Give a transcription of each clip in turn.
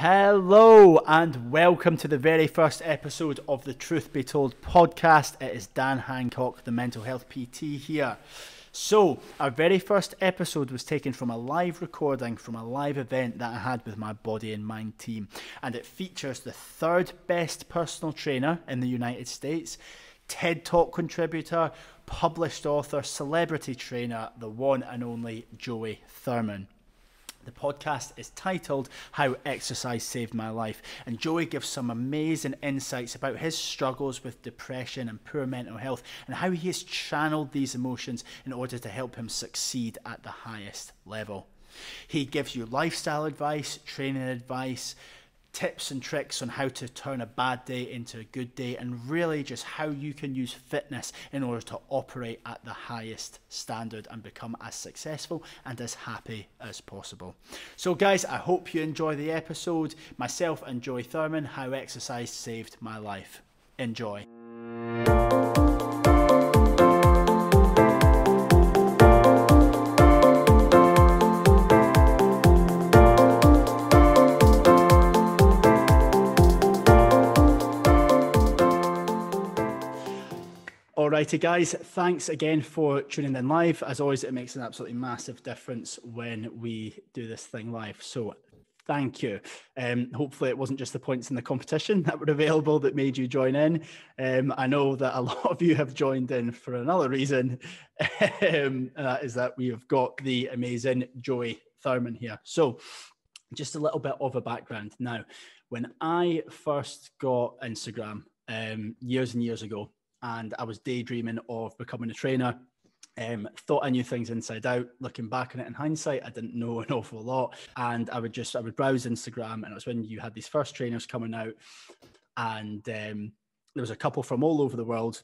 Hello and welcome to the very first episode of the Truth Be Told podcast. It is Dan Hancock, the mental health PT here. So our very first episode was taken from a live recording from a live event that I had with my Body and Mind team, and it features the third best personal trainer in the United States, TED Talk contributor, published author, celebrity trainer, the one and only Joey Thurman. The podcast is titled How Exercise Saved My Life, and Joey gives some amazing insights about his struggles with depression and poor mental health and how he has channeled these emotions in order to help him succeed at the highest level. He gives you lifestyle advice, training advice, tips and tricks on how to turn a bad day into a good day, and really just how you can use fitness in order to operate at the highest standard and become as successful and as happy as possible. So guys, I hope you enjoy the episode. Myself and Joey Thurman, How Exercise Saved My Life. Enjoy. Alrighty guys, thanks again for tuning in live. As always, it makes an absolutely massive difference when we do this thing live. So thank you. Hopefully it wasn't just the points in the competition that were available that made you join in. I know that a lot of you have joined in for another reason. That is that we have got the amazing Joey Thurman here. So just a little bit of a background. Now, when I first got Instagram years and years ago, and I was daydreaming of becoming a trainer, thought I knew things inside out. Looking back on it in hindsight, I didn't know an awful lot. And I would browse Instagram, and it was when you had these first trainers coming out, and there was a couple from all over the world,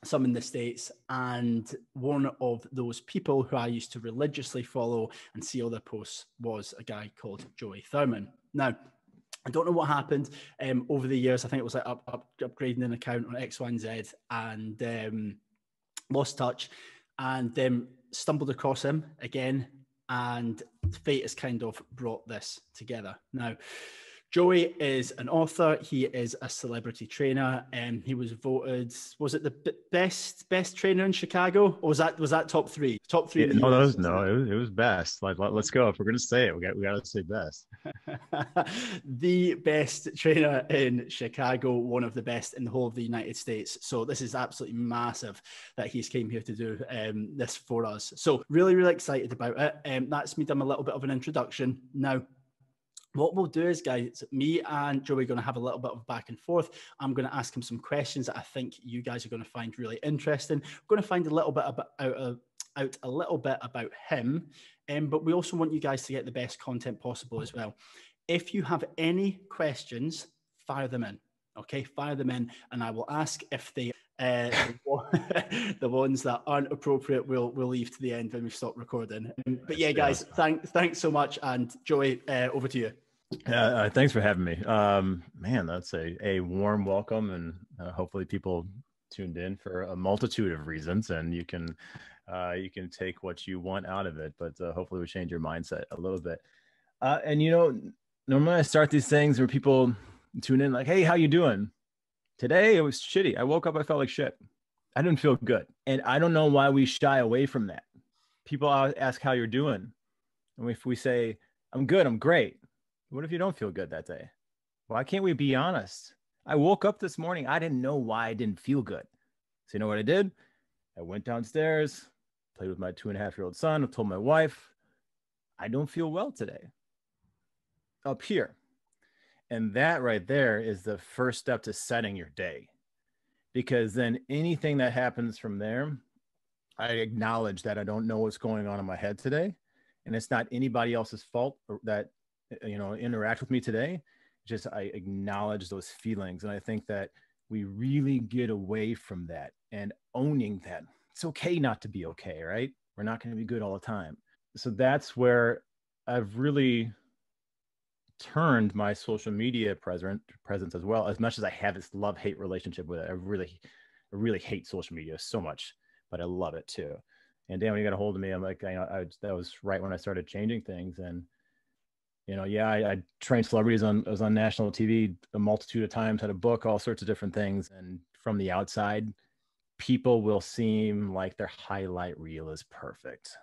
some in the States, and one of those people who I used to religiously follow and see all their posts was a guy called Joey Thurman. Now, I don't know what happened over the years. I think it was like upgrading an account on X, Y, and Z, and lost touch, and stumbled across him again, and fate has kind of brought this together. Now, Joey is an author. He is a celebrity trainer, and he was voted, was it the best trainer in Chicago, or was that top three? Top three. Yeah, in the no, US, it was best. Like, let's go. If we're gonna say it, we got to say best. The best trainer in Chicago, one of the best in the whole of the United States. So this is absolutely massive that he's came here to do this for us. So really, really excited about it. That's me done a little bit of an introduction. Now, what we'll do is, guys, me and Joey are going to have a little bit of back and forth. I'm going to ask him some questions that I think you guys are going to find really interesting. We're going to find a little bit out a little bit about him, but we also want you guys to get the best content possible as well. If you have any questions, fire them in. Okay, fire them in, and I will ask if they the ones that aren't appropriate we'll leave to the end when we stop recording. But yeah, guys, thanks so much, and Joey, over to you. Thanks for having me. Man, that's a warm welcome, and hopefully people tuned in for a multitude of reasons, and you can take what you want out of it, but hopefully we change your mindset a little bit. And normally I start these things where people tune in like, hey, how you doing? Today it was shitty. I woke up, I felt like shit. I didn't feel good. And I don't know why we shy away from that. People ask how you're doing. And if we say, I'm good, I'm great. What if you don't feel good that day? Why can't we be honest? I woke up this morning. I didn't know why I didn't feel good. So you know what I did? I went downstairs, played with my 2.5-year-old son. I told my wife, I don't feel well today. Up here. And that right there is the first step to setting your day. Because then anything that happens from there, I acknowledge that I don't know what's going on in my head today. And it's not anybody else's fault that, interact with me today. Just I acknowledge those feelings. And I think that we really get away from that and owning that. It's okay not to be okay, right? We're not going to be good all the time. So that's where I've really turned my social media presence as well. As much as I have this love-hate relationship with it, I really hate social media so much, but I love it too. And Dan, when you got a hold of me, I'm like, that was right when I started changing things. And Yeah, I trained celebrities I was on national TV a multitude of times, had a book, all sorts of different things. And from the outside, people will seem like their highlight reel is perfect.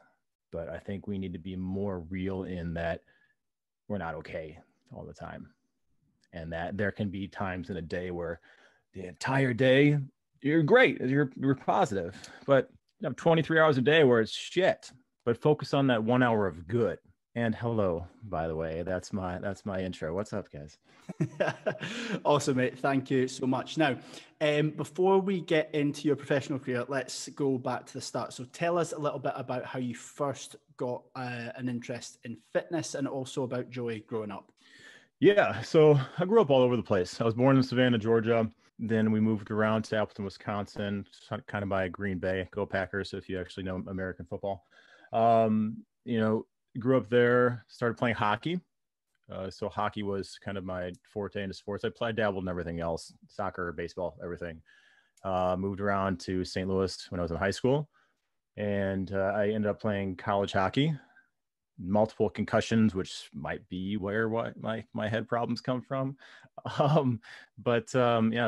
But I think we need to be more real in that we're not okay all the time. And that there can be times in a day where the entire day you're great, you're positive, but you have 23 hours a day where it's shit. But focus on that 1 hour of good. And hello, by the way, that's my intro. What's up, guys? Awesome, mate. Thank you so much. Now, before we get into your professional career, let's go back to the start. So tell us a little bit about how you first got an interest in fitness, and also about Joey growing up. Yeah, so I grew up all over the place. I was born in Savannah, Georgia. Then we moved around to Appleton, Wisconsin, kind of by Green Bay. Go Packers, if you actually know American football. Grew up there, started playing hockey. So hockey was kind of my forte into sports. I dabbled in everything else, soccer, baseball, everything. Moved around to St. Louis when I was in high school. And I ended up playing college hockey. Multiple concussions, which might be where my head problems come from. I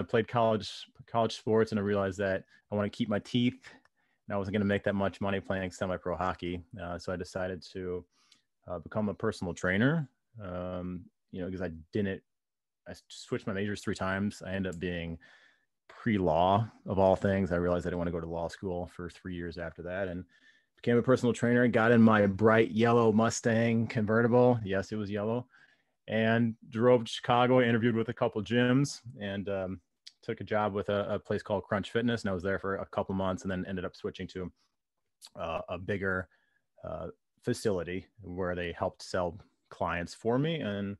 played college sports, and I realized that I want to keep my teeth, and I wasn't going to make that much money playing semi-pro hockey. So I decided to become a personal trainer. Because I switched my majors 3 times. I ended up being pre-law of all things. I realized I didn't want to go to law school for 3 years after that, and became a personal trainer. Got in my bright yellow Mustang convertible. Yes, it was yellow. And drove to Chicago, interviewed with a couple gyms, and took a job with a place called Crunch Fitness. And I was there for a couple months, and then ended up switching to a bigger facility where they helped sell clients for me. And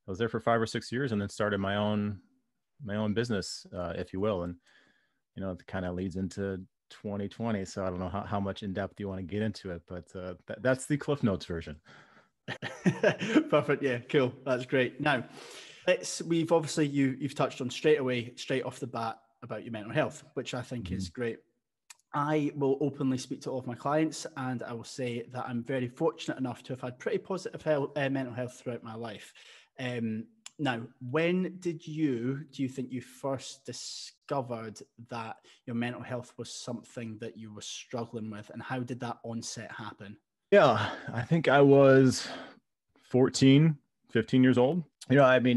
I was there for 5 or 6 years, and then started my own business, if you will. And, it kind of leads into 2020. So I don't know how much in depth you want to get into it, but that's the Cliff Notes version. Perfect. Yeah, cool. That's great. Now, we've obviously you've touched on straight off the bat about your mental health, which I think is great. I will openly speak to all of my clients, and I will say that I'm very fortunate enough to have had pretty positive mental health throughout my life. Now, when do you think you first discovered that your mental health was something that you were struggling with, and how did that onset happen? Yeah, I think I was 14, 15 years old. I don't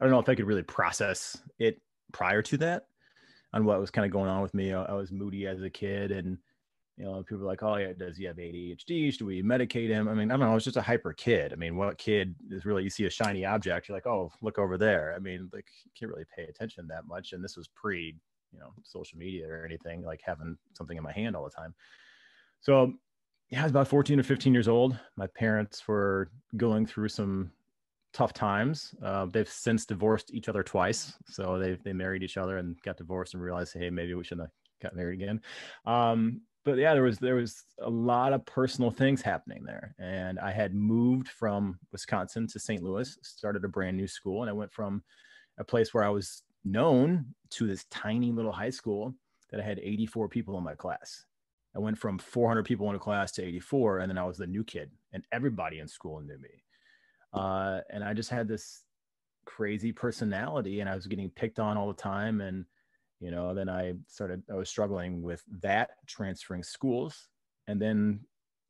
know if I could really process it prior to that on what was kind of going on with me. I was moody as a kid, and people were like, "Oh yeah, does he have ADHD? Should we medicate him?" I mean, I don't know. I was just a hyper kid. I mean, what kid is really? You see a shiny object, you're like, "Oh, look over there." I mean, like, you can't really pay attention that much. And this was pre, social media or anything, like having something in my hand all the time. So, yeah, I was about 14 or 15 years old. My parents were going through some tough times. They've since divorced each other twice. So they married each other and got divorced and realized, hey, maybe we shouldn't have got married again. But yeah, there was a lot of personal things happening there. And I had moved from Wisconsin to St. Louis, started a brand new school. And I went from a place where I was known to this tiny little high school that I had 84 people in my class. I went from 400 people in a class to 84. And then I was the new kid, and everybody in school knew me. And I just had this crazy personality, and I was getting picked on all the time. And, then I was struggling with that, transferring schools, and then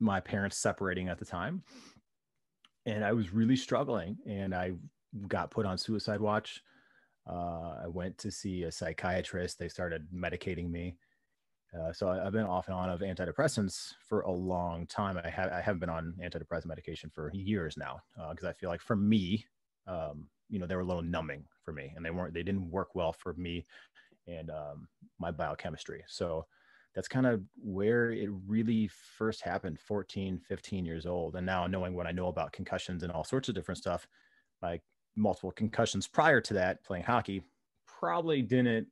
my parents separating at the time. And I was really struggling, and I got put on suicide watch. I went to see a psychiatrist. They started medicating me. So I've been off and on of antidepressants for a long time. I haven't been on antidepressant medication for years now, because I feel like for me, they were a little numbing for me, and they didn't work well for me and my biochemistry. So that's kind of where it really first happened, 14, 15 years old. And now, knowing what I know about concussions and all sorts of different stuff, like multiple concussions prior to that, playing hockey probably didn't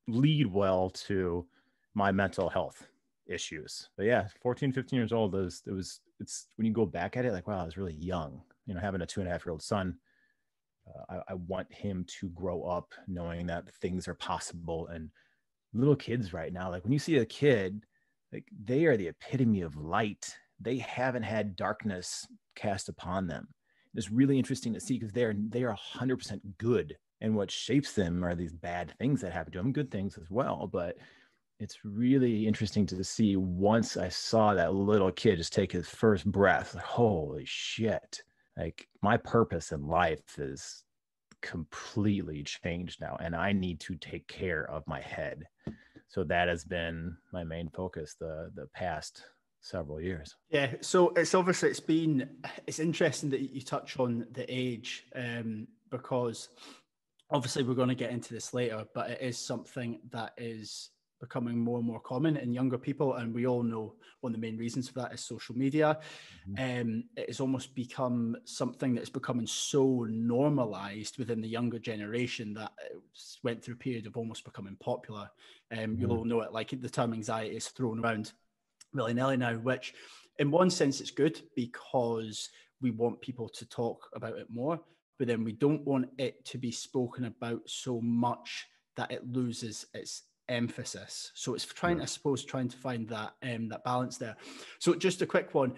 lead well to my mental health issues. But yeah, 14, 15 years old, it's when you go back at it, like, wow, I was really young, having a 2.5-year-old son. I want him to grow up knowing that things are possible. And little kids right now, like when you see a kid, like they are the epitome of light. They haven't had darkness cast upon them. it's really interesting to see because they are 100% good. And what shapes them are these bad things that happen to them, good things as well. But it's really interesting to see once I saw that little kid just take his first breath, like, holy shit. Like my purpose in life is completely changed now, and I need to take care of my head. So that has been my main focus the past several years. Yeah, so it's obviously it's interesting that you touch on the age, because obviously we're going to get into this later, but it is something that is becoming more and more common in younger people, and we all know one of the main reasons for that is social media. It has almost become something that's becoming so normalized within the younger generation that it went through a period of almost becoming popular. You'll all know it, like the term anxiety is thrown around willy-nilly now, which in one sense it's good because we want people to talk about it more, but then we don't want it to be spoken about so much that it loses its emphasis. So it's trying, I suppose, trying to find that that balance there. So just a quick one.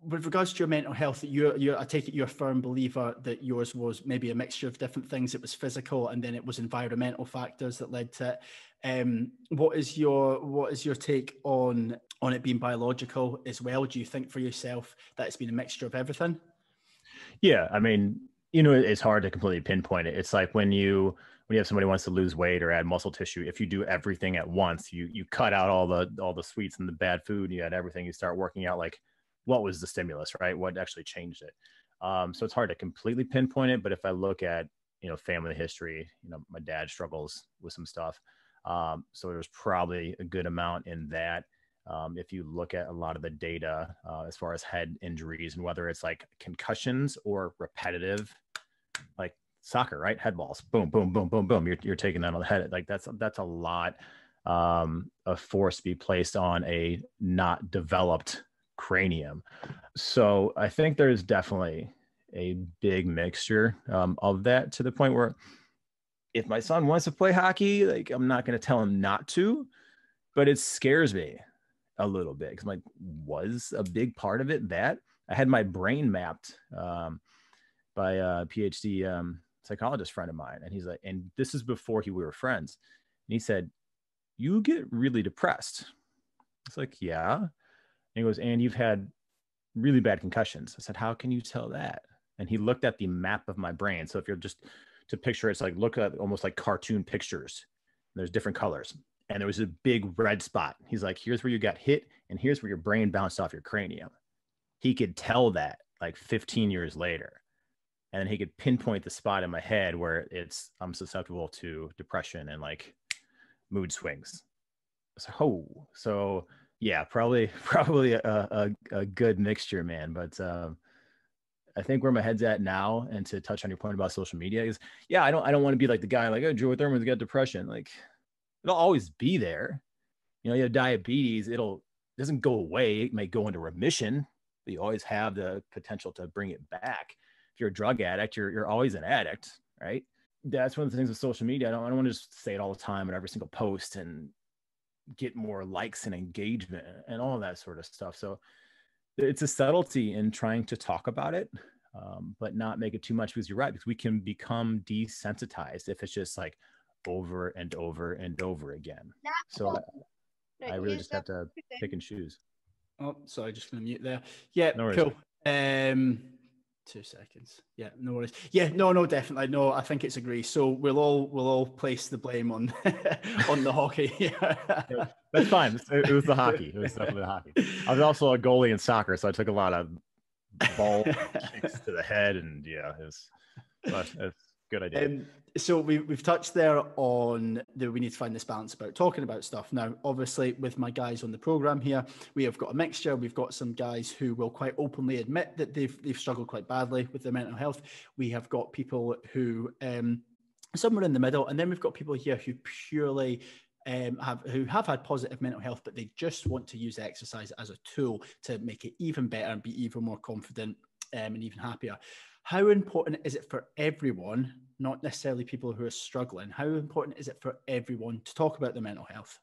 With regards to your mental health, I take it you're a firm believer that yours was maybe a mixture of different things. It was physical, and then it was environmental factors that led to it. What is your take on it being biological as well? Do you think for yourself that it's been a mixture of everything? Yeah, I mean, it's hard to completely pinpoint it. It's like when you have somebody who wants to lose weight or add muscle tissue, if you do everything at once, you cut out all the sweets and the bad food, and you add everything, you start working out, like, what was the stimulus, right? What actually changed it? So it's hard to completely pinpoint it. But if I look at, family history, my dad struggles with some stuff. So there's probably a good amount in that. If you look at a lot of the data as far as head injuries, and whether it's like concussions or repetitive, like soccer, right? Head balls, boom, boom, boom, boom, boom. You're taking that on the head. Like that's a lot of force to be placed on a not developed cranium. So I think there's definitely a big mixture of that, to the point where if my son wants to play hockey, like, I'm not going to tell him not to, but it scares me a little bit because was a big part of it that I had my brain mapped by a PhD psychologist friend of mine. And he's like, and this is before we were friends. And he said, you get really depressed. It's like, yeah. And he goes, and you've had really bad concussions. I said, how can you tell that? And he looked at the map of my brain. So if you're just to picture, it's like, look at almost like cartoon pictures. There's different colors. And there was a big red spot. He's like, here's where you got hit, and here's where your brain bounced off your cranium. He could tell that like 15 years later. And then he could pinpoint the spot in my head where I'm susceptible to depression and like mood swings. So yeah, probably a good mixture, man. But I think where my head's at now, and to touch on your point about social media, is, yeah, I don't want to be like the guy like, oh, Joey Thurman's got depression. Like, it'll always be there. You have diabetes, it doesn't go away. It may go into remission, but you always have the potential to bring it back. If you're a drug addict, you're always an addict, right? That's one of the things with social media. I don't want to just say it all the time in every single post and get more likes and engagement and all of that sort of stuff. So it's a subtlety in trying to talk about it, but not make it too much, because you're right, because we can become desensitized if it's just like over and over and over again. So I really just have to pick and choose. Oh, sorry, just going to mute there. Yeah, no cool. 2 seconds. Yeah, no worries. Yeah, no, definitely. No, I think it's agree. So we'll all place the blame on on the hockey. Yeah. That's fine. It was the hockey. It was definitely the hockey. I was also a goalie in soccer, so I took a lot of ball kicks to the head, and yeah, it's a good idea. So we've touched there on that we need to find this balance about talking about stuff. Now, obviously, with my guys on the program here, we have got a mixture. We've got some guys who will quite openly admit that they've struggled quite badly with their mental health. We have got people who somewhere in the middle, and then we've got people here who purely have had positive mental health, but they just want to use exercise as a tool to make it even better and be even more confident and even happier. How important is it for everyone, not necessarily people who are struggling, how important is it for everyone to talk about their mental health?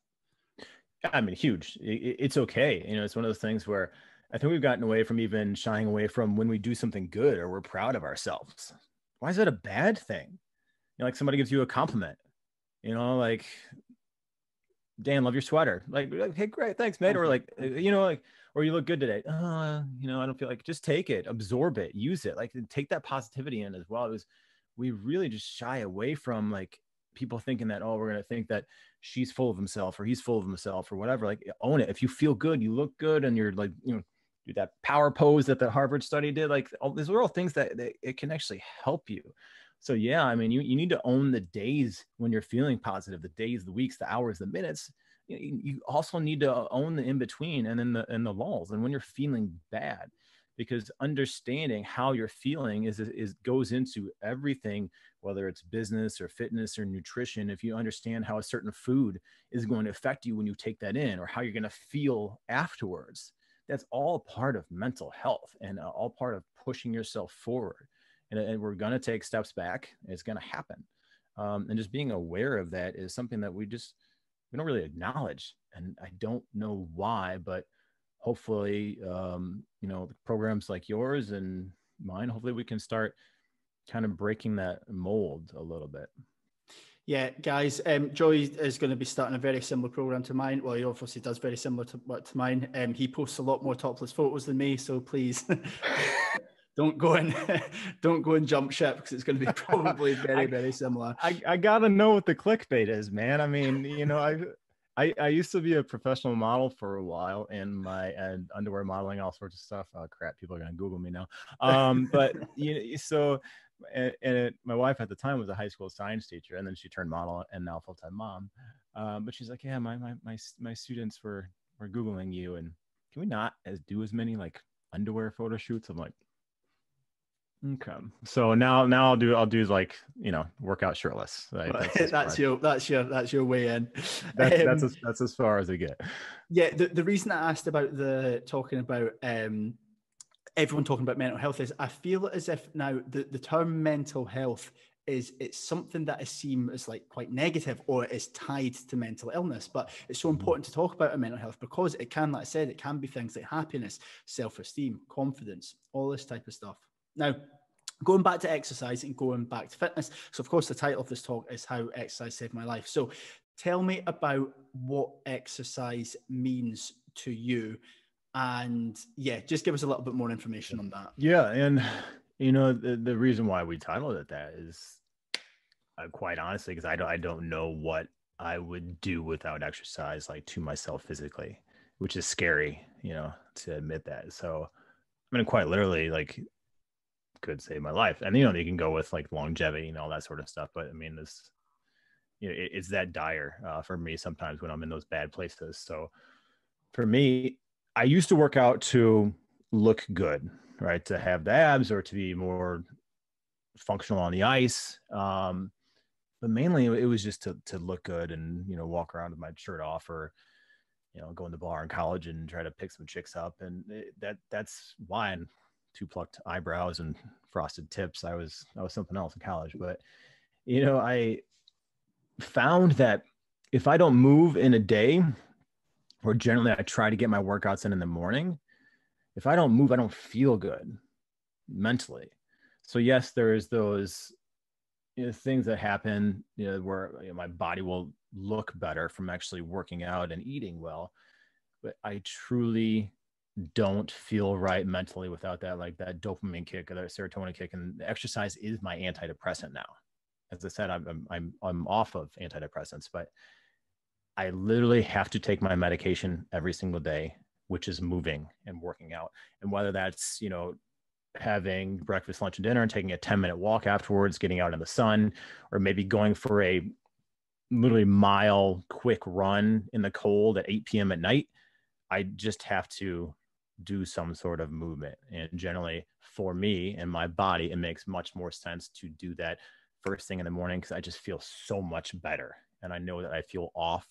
I mean, huge. It's okay. It's one of those things where I think we've gotten away from even shying away from when we do something good or we're proud of ourselves. Why is that a bad thing? You know, like somebody gives you a compliment, you know, like, Dan, love your sweater. Like, hey, great, thanks, mate. Or like, you know, like, or you look good today. You know, I don't feel like, just take it, absorb it, use it. Like, take that positivity in as well. It was, we really just shy away from like people thinking that, oh, we're going to think that she's full of himself or he's full of himself or whatever. Like, own it. If you feel good, you look good, and you're like, you know, do that power pose that the Harvard study did. Like, these are all things that it can actually help you. So yeah, I mean, you need to own the days when you're feeling positive, the days, the weeks, the hours, the minutes. You also need to own the in between and then the lulls, and when you're feeling bad, because understanding how you're feeling is goes into everything, whether it's business or fitness or nutrition. If you understand how a certain food is going to affect you when you take that in, or how you're going to feel afterwards, that's all part of mental health and all part of pushing yourself forward. And we're going to take steps back. It's going to happen. And just being aware of that is something that we don't really acknowledge. And I don't know why, but hopefully, you know, programs like yours and mine, hopefully we can start kind of breaking that mold a little bit. Yeah, guys, Joey is going to be starting a very similar program to mine. Well, he obviously does very similar to mine. He posts a lot more topless photos than me, so please don't go and jump ship, because it's going to be probably very similar. I gotta know what the clickbait is, man. I mean, you know, I used to be a professional model for a while, and underwear modeling, all sorts of stuff. Oh crap, people are gonna Google me now. But you know, so my wife at the time was a high school science teacher, and then she turned model and now full-time mom. But she's like, yeah, my students were Googling you, and can we not do as many like underwear photo shoots? I'm like, okay. So now I'll do like, you know, workout shirtless. Right? That's your way in. That's as far as I get. Yeah. The reason I asked about talking about everyone talking about mental health is I feel as if now the term mental health it's something that is seen as like quite negative, or it is tied to mental illness. But it's so important to talk about mental health, because it can, like I said, it can be things like happiness, self-esteem, confidence, all this type of stuff. Now, going back to exercise and going back to fitness. So of course, the title of this talk is How Exercise Saved My Life. So tell me about what exercise means to you. And yeah, just give us a little bit more information on that. Yeah. And you know, the reason why we titled it that is quite honestly, because I don't know what I would do without exercise, like to myself physically, which is scary, you know, to admit that. So I mean, quite literally, like, could save my life. And you know, you can go with like longevity and all that sort of stuff, but I mean, this, you know, it's that dire for me sometimes when I'm in those bad places. So for me, I used to work out to look good, right, to have the abs or to be more functional on the ice, but mainly it was just to look good and, you know, walk around with my shirt off, or, you know, go in the bar in college and try to pick some chicks up. And that's why. And two plucked eyebrows and frosted tips, I was something else in college. But you know, I found that if I don't move in a day, or generally I try to get my workouts in the morning, if I don't move, I don't feel good mentally. So yes, there is those, you know, things that happen, you know, where, you know, my body will look better from actually working out and eating well, but I truly don't feel right mentally without that, like that dopamine kick or that serotonin kick. And exercise is my antidepressant now. As I said, I'm off of antidepressants, but I literally have to take my medication every single day, which is moving and working out. And whether that's, you know, having breakfast, lunch, and dinner and taking a 10-minute walk afterwards, getting out in the sun, or maybe going for a literally mile quick run in the cold at 8 p.m. at night, I just have to do some sort of movement. And generally for me and my body, it makes much more sense to do that first thing in the morning, because I just feel so much better. And I know that I feel off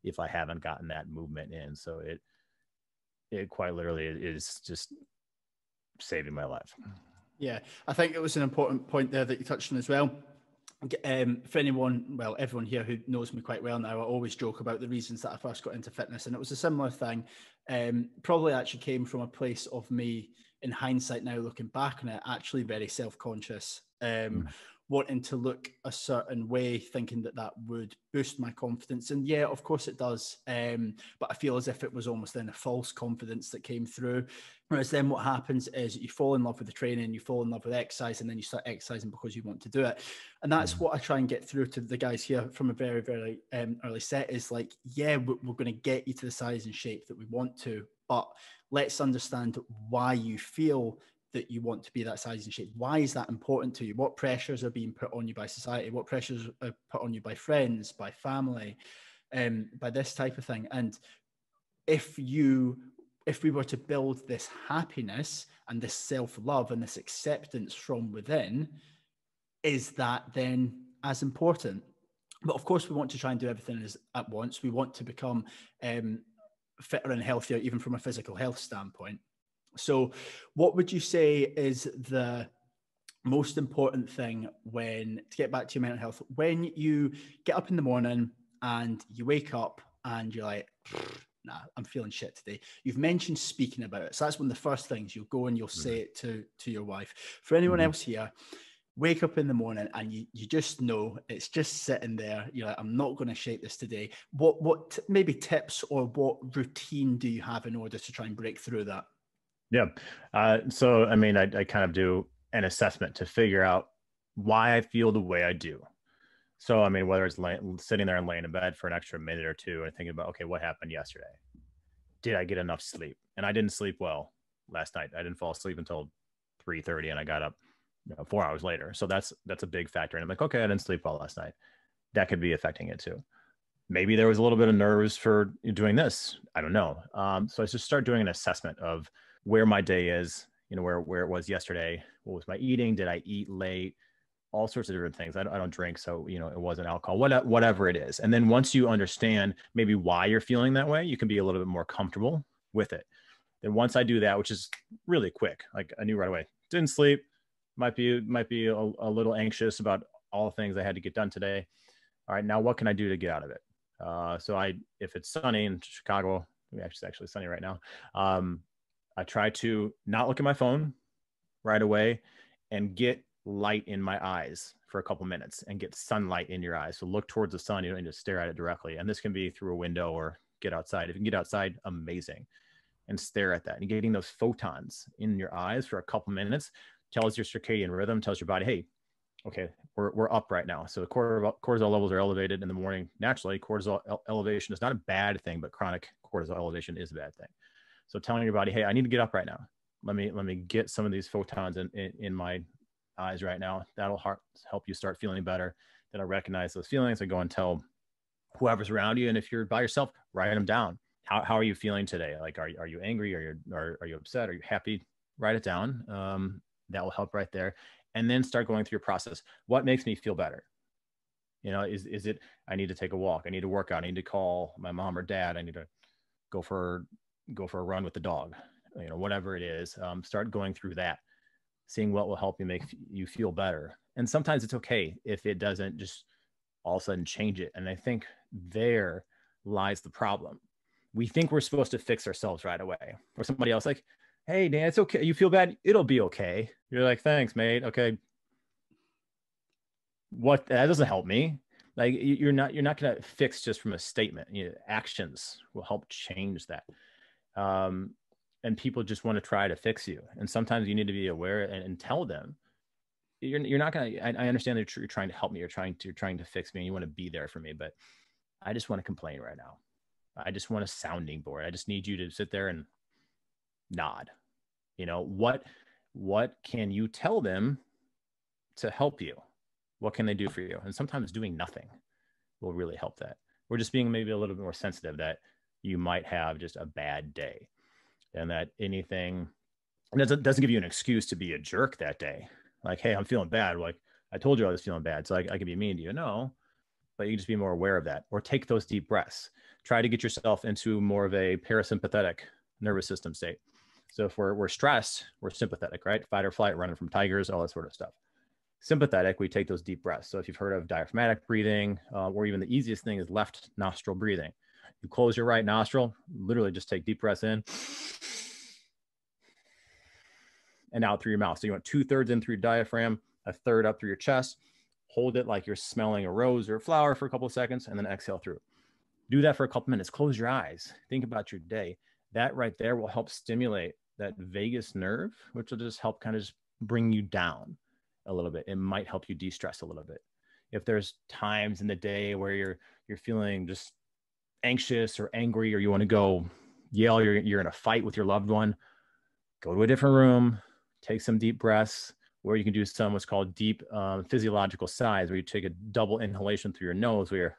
if I haven't gotten that movement in. So it quite literally is just saving my life. Yeah, I think it was an important point there that you touched on as well. For anyone, well, everyone here who knows me quite well now, I always joke about the reasons that I first got into fitness, and it was a similar thing. probably actually came from a place of me, in hindsight now looking back on it, actually very self-conscious, wanting to look a certain way, thinking that that would boost my confidence. And yeah, of course it does. But I feel as if it was almost then a false confidence that came through. Whereas then what happens is you fall in love with the training, you fall in love with exercise, and then you start exercising because you want to do it. And that's what I try and get through to the guys here from a very, very early set, is like, yeah, we're going to get you to the size and shape that we want to, but let's understand why you feel that you want to be that size and shape. Why is that important to you? What pressures are being put on you by society? What pressures are put on you by friends, by family, by this type of thing? And if we were to build this happiness and this self-love and this acceptance from within, is that then as important? But of course, we want to try and do everything at once. We want to become fitter and healthier, even from a physical health standpoint. So what would you say is the most important thing to get back to your mental health, when you get up in the morning and you wake up and you're like, nah, I'm feeling shit today? You've mentioned speaking about it. So that's one of the first things. You'll go and you'll say it to your wife. For anyone else here, wake up in the morning and you just know it's just sitting there. You're like, I'm not going to shake this today. What maybe tips or what routine do you have in order to try and break through that? Yeah. So, I mean, I kind of do an assessment to figure out why I feel the way I do. So, I mean, whether it's sitting there and laying in bed for an extra minute or two and thinking about, okay, what happened yesterday? Did I get enough sleep? And I didn't sleep well last night. I didn't fall asleep until 3:30 and I got up 4 hours later. So that's a big factor. And I'm like, okay, I didn't sleep well last night. That could be affecting it too. Maybe there was a little bit of nerves for doing this. I don't know. So I just start doing an assessment of where my day is, where it was yesterday. What was my eating? Did I eat late? All sorts of different things. I don't drink. So, it wasn't alcohol, whatever it is. And then once you understand maybe why you're feeling that way, you can be a little bit more comfortable with it. Then once I do that, which is really quick, like I knew right away, didn't sleep, might be a little anxious about all the things I had to get done today. All right, now what can I do to get out of it? So if it's sunny in Chicago, it's actually sunny right now. I try to not look at my phone right away and get light in my eyes for a couple minutes and get sunlight in your eyes. So look towards the sun. You don't need to stare at it directly. And this can be through a window or get outside. If you can get outside, amazing. And stare at that. And getting those photons in your eyes for a couple minutes tells your circadian rhythm, tells your body, hey, okay, we're up right now. So cortisol levels are elevated in the morning. Naturally, cortisol elevation is not a bad thing, but chronic cortisol elevation is a bad thing. So telling your body, hey, I need to get up right now. Let me get some of these photons in my eyes right now. That'll help you start feeling better. Then I recognize those feelings. I go and tell whoever's around you. And if you're by yourself, write them down. How are you feeling today? Like, are you angry? Are you upset? Are you happy? Write it down. That will help right there. And then start going through your process. What makes me feel better? Is it, I need to take a walk. I need to work out. I need to call my mom or dad. I need to go for a run with the dog, whatever it is. Start going through that, seeing what will help you make you feel better. And sometimes it's okay if it doesn't just all of a sudden change it. And I think there lies the problem. We think we're supposed to fix ourselves right away, or somebody else like, hey, Dan, it's okay. You feel bad. It'll be okay. You're like, thanks, mate. Okay. That doesn't help me. Like you're not going to fix just from a statement. Actions will help change that. And people just want to try to fix you. And sometimes you need to be aware and tell them you're not going to, I understand that you're trying to help me. You're trying to fix me and you want to be there for me, but I just want to complain right now. I just want a sounding board. I just need you to sit there and nod. What can you tell them to help you? What can they do for you? And sometimes doing nothing will really help that. We're just being maybe a little bit more sensitive that you might have just a bad day, and that anything doesn't give you an excuse to be a jerk that day. Like, hey, I'm feeling bad. Like I told you I was feeling bad, so I can be mean to you. No, but you can just be more aware of that, or take those deep breaths. Try to get yourself into more of a parasympathetic nervous system state. So if we're stressed, we're sympathetic, right? Fight or flight, running from tigers, all that sort of stuff. Sympathetic, we take those deep breaths. So if you've heard of diaphragmatic breathing, or even the easiest thing is left nostril breathing. You close your right nostril, literally just take deep breaths in and out through your mouth. So you want 2/3 in through your diaphragm, 1/3 up through your chest. Hold it like you're smelling a rose or a flower for a couple of seconds, and then exhale through. Do that for a couple minutes. Close your eyes. Think about your day. That right there will help stimulate that vagus nerve, which will just help kind of just bring you down a little bit. It might help you de-stress a little bit. If there's times in the day where you're feeling just anxious or angry, or you want to go yell, you're in a fight with your loved one, go to a different room, take some deep breaths, where you can do some what's called deep physiological sighs, where you take a double inhalation through your nose, where you're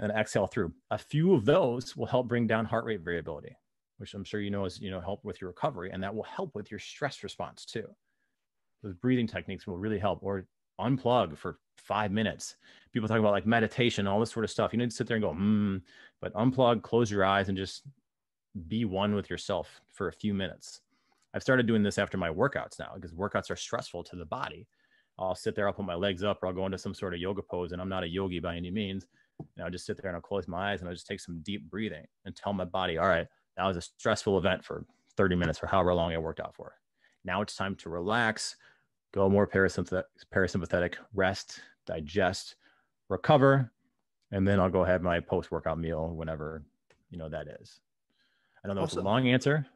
and exhale through. A few of those will help bring down heart rate variability, which I'm sure you know is help with your recovery, and that will help with your stress response too. Those breathing techniques will really help. Or unplug for 5 minutes. People talk about like meditation, all this sort of stuff. You need to sit there and go, but unplug, close your eyes, and just be one with yourself for a few minutes. I've started doing this after my workouts now, because workouts are stressful to the body. I'll sit there, I'll put my legs up, or I'll go into some sort of yoga pose, and I'm not a yogi by any means. And I'll just sit there and I'll close my eyes and I'll just take some deep breathing and tell my body, all right, that was a stressful event for 30 minutes or however long I worked out for. Now it's time to relax, go more parasympathetic, rest, digest, recover, and then I'll go have my post-workout meal whenever that is. I don't know. Awesome. It's a long answer.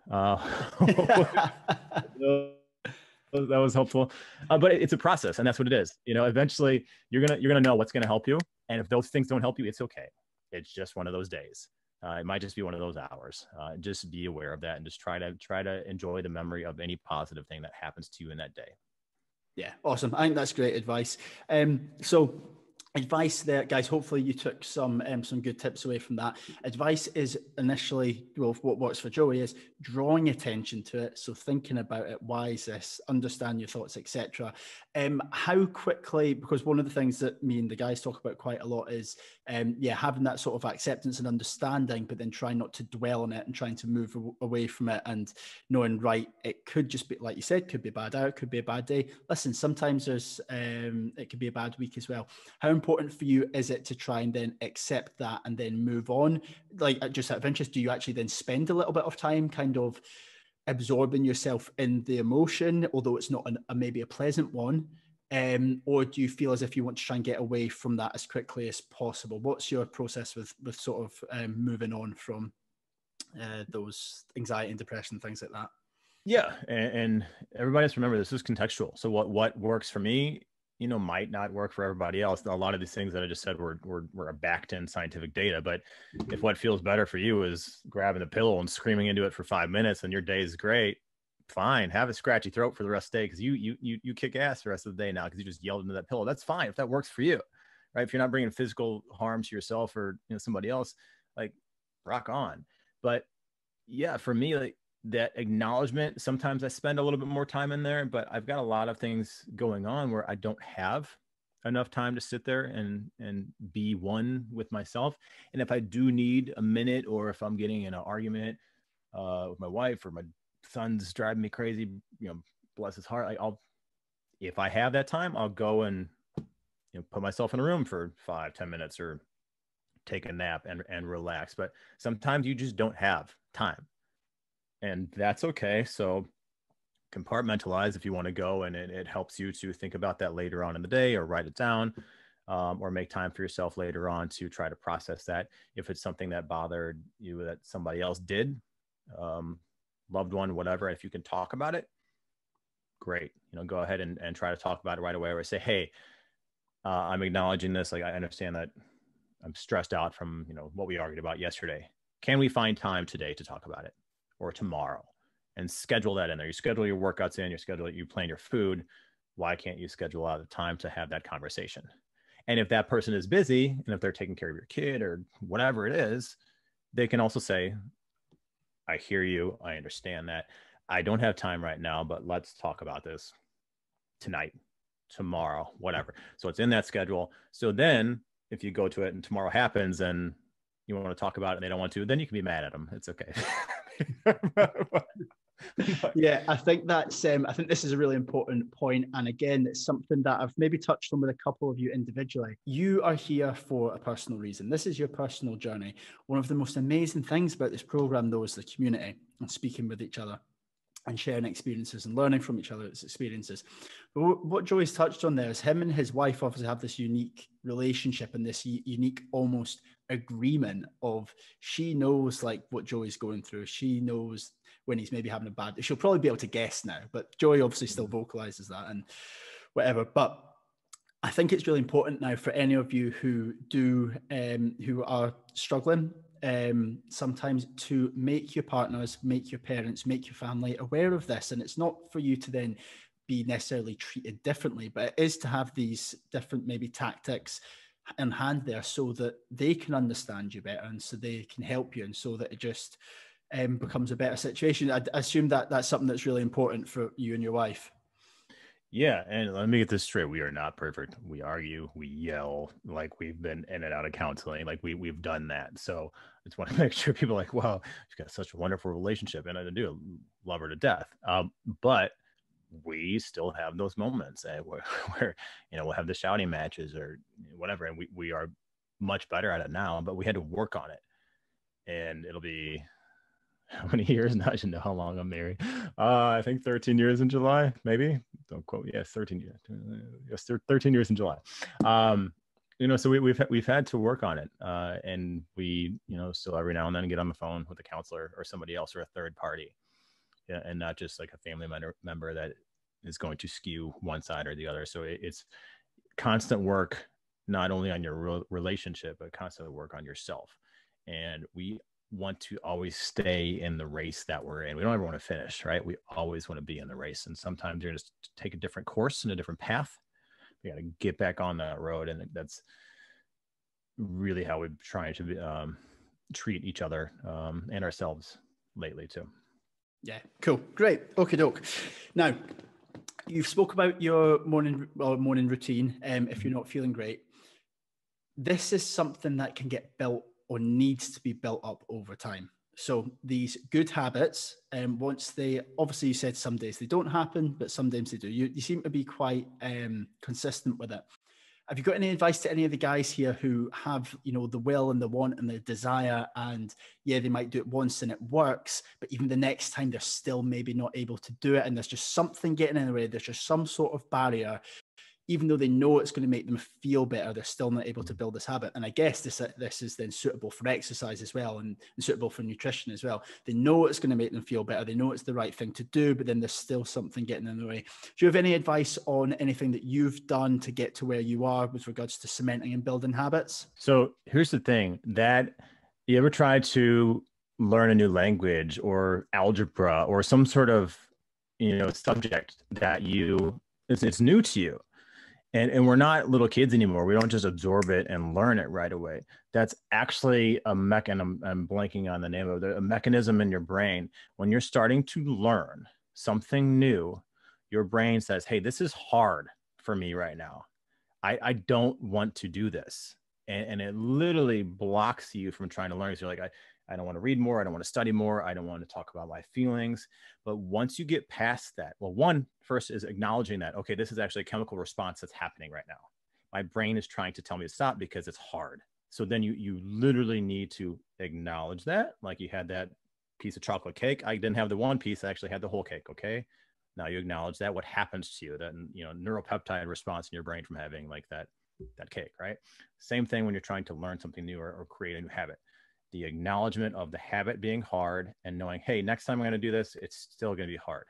That was helpful, but it's a process, and that's what it is. Eventually you're gonna know what's gonna help you, and if those things don't help you, it's okay. It's just one of those days. It might just be one of those hours. Just be aware of that, and just try to enjoy the memory of any positive thing that happens to you in that day. Yeah, awesome. I think that's great advice. So advice there, guys, hopefully you took some good tips away from that. Advice is initially, well, what works for Joey is drawing attention to it. So thinking about it, why is this, understand your thoughts, etc. How quickly, because one of the things that me and the guys talk about quite a lot is, having that sort of acceptance and understanding, but then trying not to dwell on it and trying to move away from it, and knowing, right, it could just be, like you said, could be a bad hour, could be a bad day. Listen, sometimes it could be a bad week as well. How important for you is it to try and then accept that and then move on? Like, just out of interest, do you actually then spend a little bit of time kind of absorbing yourself in the emotion, although it's not maybe a pleasant one? Or do you feel as if you want to try and get away from that as quickly as possible? What's your process with sort of moving on from those anxiety and depression, things like that? Yeah, and everybody has to remember this is contextual. So what works for me, might not work for everybody else. A lot of these things that I just said were backed in scientific data, but if what feels better for you is grabbing the pillow and screaming into it for 5 minutes and your day is great, fine. Have a scratchy throat for the rest of the day, because you kick ass the rest of the day now because you just yelled into that pillow. That's fine if that works for you, right? If you're not bringing physical harm to yourself or somebody else, like, rock on. But yeah, for me, like, that acknowledgement, sometimes I spend a little bit more time in there, but I've got a lot of things going on where I don't have enough time to sit there and be one with myself. And if I do need a minute, or if I'm getting in an argument with my wife, or my son's driving me crazy, bless his heart, if I have that time, I'll go and put myself in a room for 5-10 minutes, or take a nap and relax. But sometimes you just don't have time, and that's okay. So compartmentalize if you want to go, and it helps you to think about that later on in the day, or write it down, or make time for yourself later on to try to process that. If it's something that bothered you that somebody else did, loved one, whatever, if you can talk about it, great. Go ahead and try to talk about it right away, or say, hey, I'm acknowledging this. Like, I understand that I'm stressed out from, what we argued about yesterday. Can we find time today to talk about it, or tomorrow? And schedule that in there. You schedule your workouts in, you plan your food. Why can't you schedule out the time to have that conversation? And if that person is busy, and if they're taking care of your kid or whatever it is, they can also say, I hear you. I understand that. I don't have time right now, but let's talk about this tonight, tomorrow, whatever. So it's in that schedule. So then if you go to it and tomorrow happens and you want to talk about it and they don't want to, then you can be mad at them. It's okay. Yeah, I think that's I think this is a really important point. And again, it's something that I've maybe touched on with a couple of you individually. You are here for a personal reason. This is your personal journey. One of the most amazing things about this program, though, is the community and speaking with each other and sharing experiences and learning from each other's experiences. But what Joey's touched on there is him and his wife obviously have this unique relationship and this unique almost agreement of, she knows like what Joey's going through. She knows when he's maybe having a bad, she'll probably be able to guess now, but Joey obviously still vocalizes that and whatever. But I think it's really important now for any of you who who are struggling sometimes, to make your partners, make your parents, make your family aware of this. And it's not for you to then be necessarily treated differently, but it is to have these different maybe tactics in hand there so that they can understand you better and so they can help you, and so that it just becomes a better situation. I assume that that's something that's really important for you and your wife. Yeah, and let me get this straight. We are not perfect. We argue, we yell, like we've been in and out of counseling, like we've done that. So I just want to make sure people are like, wow, she's got such a wonderful relationship. And I do love her to death. But we still have those moments where, we'll have the shouting matches or whatever. And we are much better at it now, but we had to work on it. And it'll be how many years now? I should know how long I'm married. I think 13 years in July, maybe. Don't quote me. Yes, 13 years. Yes, 13 years in July. So we've had to work on it, and we, still every now and then get on the phone with a counselor or somebody else or a third party, and not just like a family member that is going to skew one side or the other. So it's constant work, not only on your relationship, but constant work on yourself. And we want to always stay in the race that we're in. We don't ever want to finish, right? We always want to be in the race. And sometimes you're just take a different course and a different path. We got to get back on that road. And that's really how we've tried to treat each other and ourselves lately too. Yeah, cool. Great. Okay, doke. Now, you've spoke about your morning routine. If you're not feeling great, this is something that can get built or needs to be built up over time. So these good habits, once they, obviously you said some days they don't happen, but sometimes they do. You seem to be quite consistent with it. Have you got any advice to any of the guys here who have, the will and the want and the desire, and yeah, they might do it once and it works, but even the next time they're still maybe not able to do it, and there's just something getting in the way, there's just some sort of barrier. Even though they know it's going to make them feel better, they're still not able to build this habit. And I guess this is then suitable for exercise as well, and suitable for nutrition as well. They know it's going to make them feel better. They know it's the right thing to do, but then there's still something getting in the way. Do you have any advice on anything that you've done to get to where you are with regards to cementing and building habits? So here's the thing, that you ever try to learn a new language or algebra or some sort of, subject that it's new to you. And we're not little kids anymore. We don't just absorb it and learn it right away. That's actually a mechanism. I'm blanking on the name of it. A mechanism in your brain. When you're starting to learn something new, your brain says, hey, this is hard for me right now. I don't want to do this. And it literally blocks you from trying to learn. So you're like, I don't want to read more. I don't want to study more. I don't want to talk about my feelings. But once you get past that, well, first is acknowledging that, okay, this is actually a chemical response that's happening right now. My brain is trying to tell me to stop because it's hard. So then you literally need to acknowledge that. Like you had that piece of chocolate cake. I didn't have the one piece. I actually had the whole cake. Okay. Now you acknowledge that. What happens to you? That, neuropeptide response in your brain from having like that cake, right? Same thing when you're trying to learn something new or create a new habit. The acknowledgement of the habit being hard and knowing, hey, next time I'm going to do this, it's still going to be hard.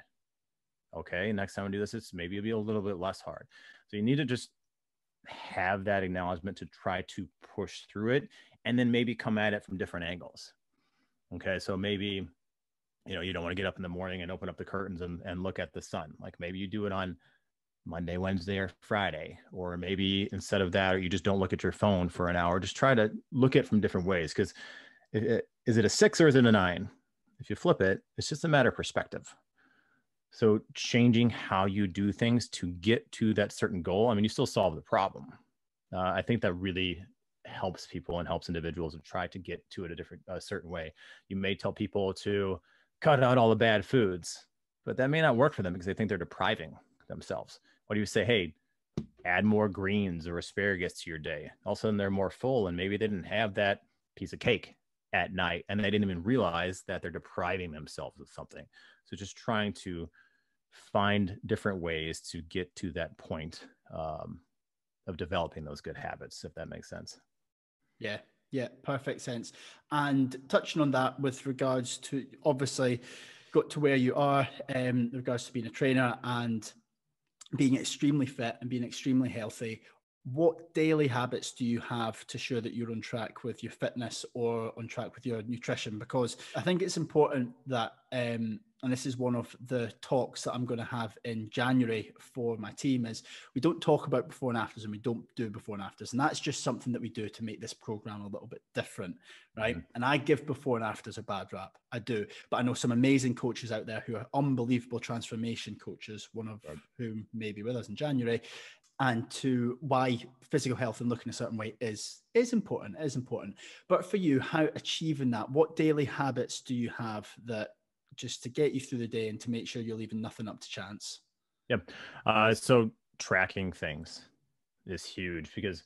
Okay, next time I do this, it's maybe it'll be a little bit less hard. So you need to just have that acknowledgement to try to push through it, and then maybe come at it from different angles. Okay, so maybe, you don't want to get up in the morning and open up the curtains and look at the sun. Like maybe you do it on Monday, Wednesday, or Friday, or maybe instead of that, or you just don't look at your phone for an hour. Just try to look at it from different ways, because is it a 6 or is it a 9? If you flip it, it's just a matter of perspective. So changing how you do things to get to that certain goal. I mean, you still solve the problem. I think that really helps people and helps individuals to try to get to it a certain way. You may tell people to cut out all the bad foods. but that may not work for them because they think they're depriving themselves. What do you say? Hey, add more greens or asparagus to your day. All of a sudden they're more full, and maybe they didn't have that piece of cake at night and they didn't even realize that they're depriving themselves of something. So just trying to find different ways to get to that point of developing those good habits, if that makes sense. Yeah. Yeah, perfect sense. And touching on that with regards to, obviously got to where you are in regards to being a trainer and being extremely fit and being extremely healthy, what daily habits do you have to show that you're on track with your fitness or on track with your nutrition? Because I think it's important that, and this is one of the talks that I'm going to have in January for my team, is we don't talk about before and afters, and we don't do before and afters. And that's just something that we do to make this program a little bit different, right? Mm-hmm. And I give before and afters a bad rap. I do. But I know some amazing coaches out there who are unbelievable transformation coaches, one of whom may be with us in January. And to why physical health and looking a certain way is important, But for you, how achieving that, what daily habits do you have that just to get you through the day and to make sure you're leaving nothing up to chance? Yep. So tracking things is huge, because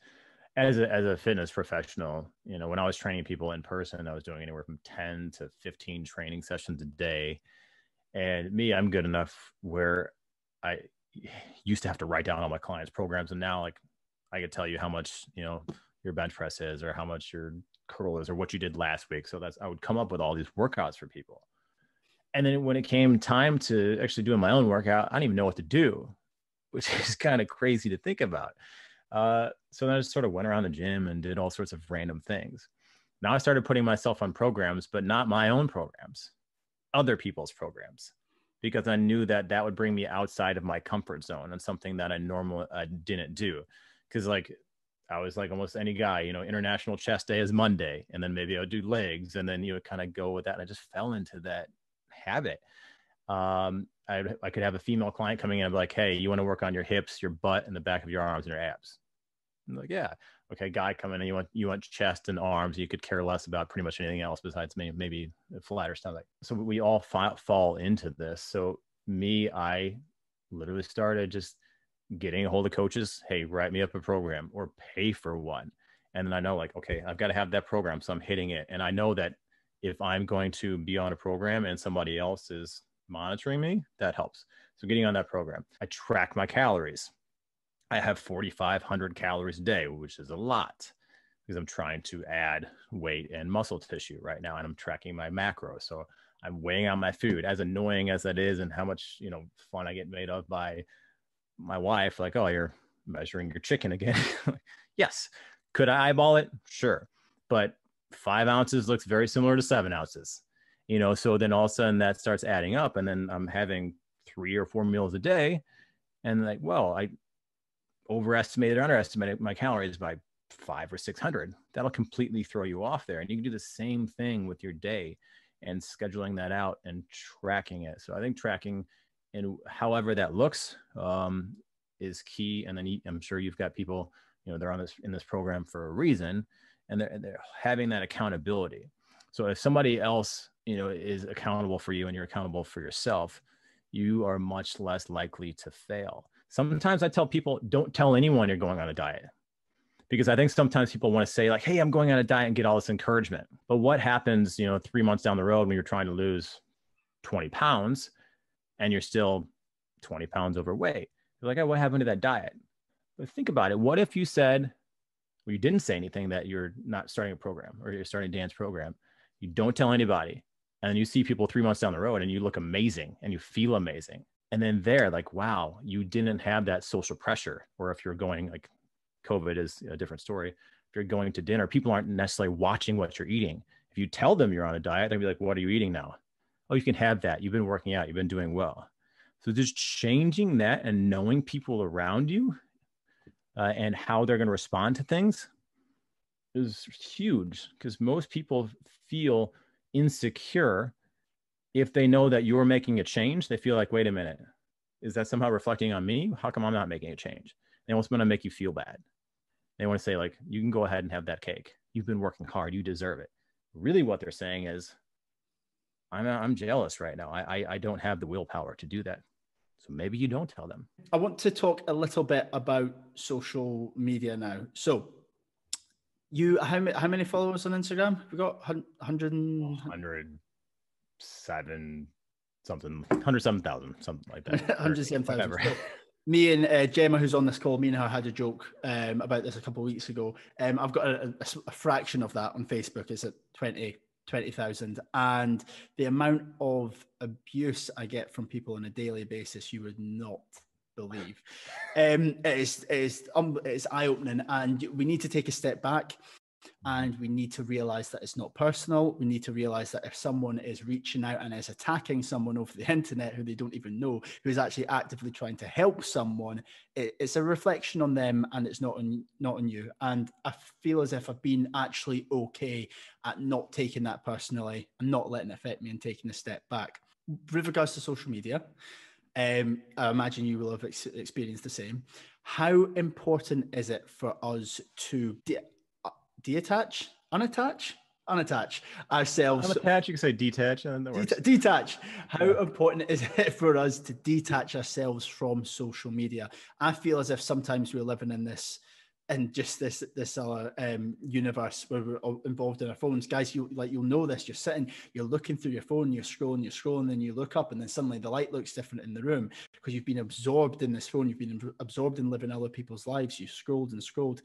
as a fitness professional, you know, when I was training people in person, I was doing anywhere from 10 to 15 training sessions a day. And me, I'm good enough where I used to have to write down all my clients' programs, and now like I could tell you how much, you know, your bench press is or how much your curl is or what you did last week. So I would come up with all these workouts for people. And then when it came time to actually doing my own workout, I didn't even know what to do, which is kind of crazy to think about. So then I just sort of went around the gym and did all sorts of random things. Now I started putting myself on programs, but not my own programs, other people's programs, because I knew that that would bring me outside of my comfort zone and something that I normally didn't do. Because like I was like almost any guy, you know, International Chest Day is Monday, and then maybe I would do legs, and then you would kind of go with that. And I just fell into that habit. I could have a female client coming in and be like, hey, you want to work on your hips, your butt, and the back of your arms and your abs? I'm like, yeah. Okay, guy coming in, you want chest and arms. You could care less about pretty much anything else besides maybe a flatter stomach. So we all fall into this. So I literally started just getting a hold of coaches. Hey, write me up a program or pay for one. And then I know like, okay, I've got to have that program. So I'm hitting it. And I know that if I'm going to be on a program and somebody else is monitoring me, that helps. So getting on that program, I track my calories. I have 4,500 calories a day, which is a lot because I'm trying to add weight and muscle tissue right now. And I'm tracking my macros. So I'm weighing out my food, as annoying as that is, and how much, you know, fun I get made of by my wife. Like, oh, you're measuring your chicken again. Yes. Could I eyeball it? Sure. But 5 ounces looks very similar to 7 ounces, you know? So then all of a sudden that starts adding up, and then I'm having 3 or 4 meals a day. And like, well, I overestimated or underestimated my calories by 500 or 600. That'll completely throw you off there. And you can do the same thing with your day and scheduling that out and tracking it. So I think tracking, and however that looks, is key. And then I'm sure you've got people, you know, they're in this program for a reason, and they're having that accountability. So if somebody else, you know, is accountable for you and you're accountable for yourself, you are much less likely to fail. Sometimes I tell people, don't tell anyone you're going on a diet, because I think sometimes people want to say like, hey, I'm going on a diet and get all this encouragement. But what happens, you know, 3 months down the road when you're trying to lose 20 pounds and you're still 20 pounds overweight? You're like, oh, what happened to that diet? But think about it. What if you said, well, you didn't say anything that you're not starting a program or you're starting a dance program. You don't tell anybody. And you see people 3 months down the road and you look amazing and you feel amazing. And then they're like, wow, you didn't have that social pressure. Or if you're going, like COVID is a different story. If you're going to dinner, people aren't necessarily watching what you're eating. If you tell them you're on a diet, they'll be like, what are you eating now? Oh, you can have that. You've been working out. You've been doing well. So just changing that and knowing people around you and how they're going to respond to things is huge, because most people feel insecure if they know that you're making a change. They feel like, wait a minute, is that somehow reflecting on me? How come I'm not making a change? They almost want to make you feel bad. They want to say like, you can go ahead and have that cake. You've been working hard. You deserve it. Really what they're saying is, I'm jealous right now. I don't have the willpower to do that. So maybe you don't tell them. I want to talk a little bit about social media now. So how many followers on Instagram? We got 107 something, 107,000, something like that. 107,000. So me and Gemma, who's on this call, me and her had a joke about this a couple of weeks ago. I've got a fraction of that on Facebook. It's at 20,000. And the amount of abuse I get from people on a daily basis, you would not believe. It's eye-opening, and we need to take a step back. And we need to realize that it's not personal. We need to realize that if someone is reaching out and is attacking someone over the internet who they don't even know, who is actually actively trying to help someone, it's a reflection on them, and it's not on you. And I feel as if I've been actually okay at not taking that personally and not letting it affect me and taking a step back. With regards to social media, I imagine you will have experienced the same. How important is it for us to unattach ourselves? Unattach, you can say detach. Detach. How important is it for us to detach ourselves from social media? I feel as if sometimes we're living in this universe where we're all involved in our phones. Guys, you'll know this. You're looking through your phone, you're scrolling, then you look up, and then suddenly the light looks different in the room because you've been absorbed in this phone. You've been absorbed in living other people's lives. You've scrolled and scrolled.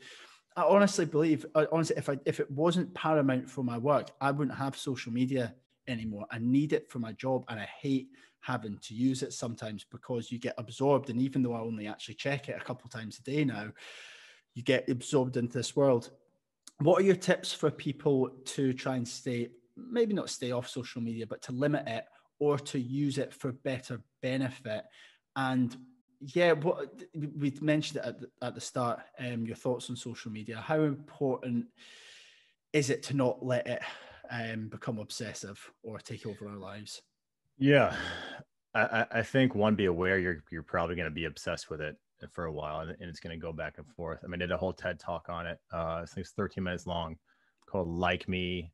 I honestly believe, if it wasn't paramount for my work, I wouldn't have social media anymore. I need it for my job, and I hate having to use it sometimes because you get absorbed. And even though I only actually check it a couple of times a day now, you get absorbed into this world. What are your tips for people to try and maybe not stay off social media, but to limit it or to use it for better benefit? And yeah, we mentioned it at the start, your thoughts on social media. How important is it to not let it become obsessive or take over our lives? Yeah, I think be aware you're probably going to be obsessed with it for a while, and it's going to go back and forth. I mean, I did a whole TED talk on it. I think it's 13 minutes long, called Like Me,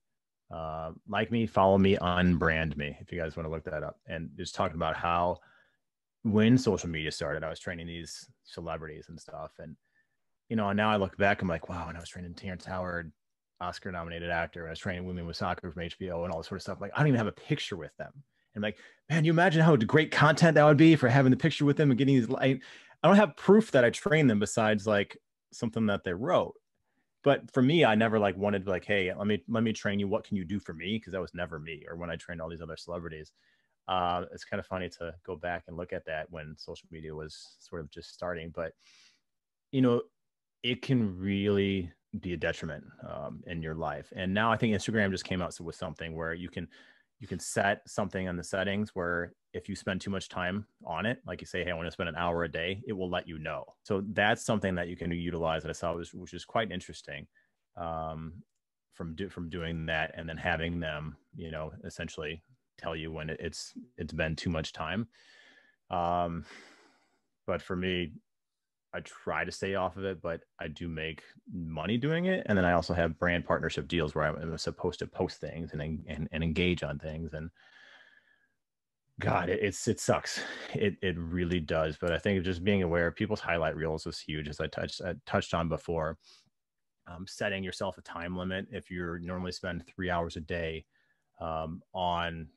Follow Me, Unbrand Me, if you guys want to look that up. And just talking about how when social media started, I was training these celebrities and stuff. And, now I look back, I'm like, wow, when I was training Terrence Howard, Oscar nominated actor, and I was training Women with Soccer from HBO and all this sort of stuff. Like, I don't even have a picture with them. And I'm like, man, you imagine how great content that would be for having the picture with them and getting these. I don't have proof that I trained them besides like something that they wrote. But for me, I never wanted to hey, let me train you. What can you do for me? Because that was never me. Or when I trained all these other celebrities. It's kind of funny to go back and look at that when social media was sort of just starting, but it can really be a detriment in your life. And now I think Instagram just came out with something where you can set something on the settings where if you spend too much time on it, like you say, hey, I want to spend an hour a day, it will let you know. So that's something that you can utilize that I saw which is quite interesting from doing that, and then having them, essentially tell you when it's been too much time. But for me, I try to stay off of it, but I do make money doing it. And then I also have brand partnership deals where I'm supposed to post things and engage on things. And God, it sucks. It really does. But I think just being aware, people's highlight reels is huge, as I touched on before. Setting yourself a time limit. If you're normally spend 3 hours a day on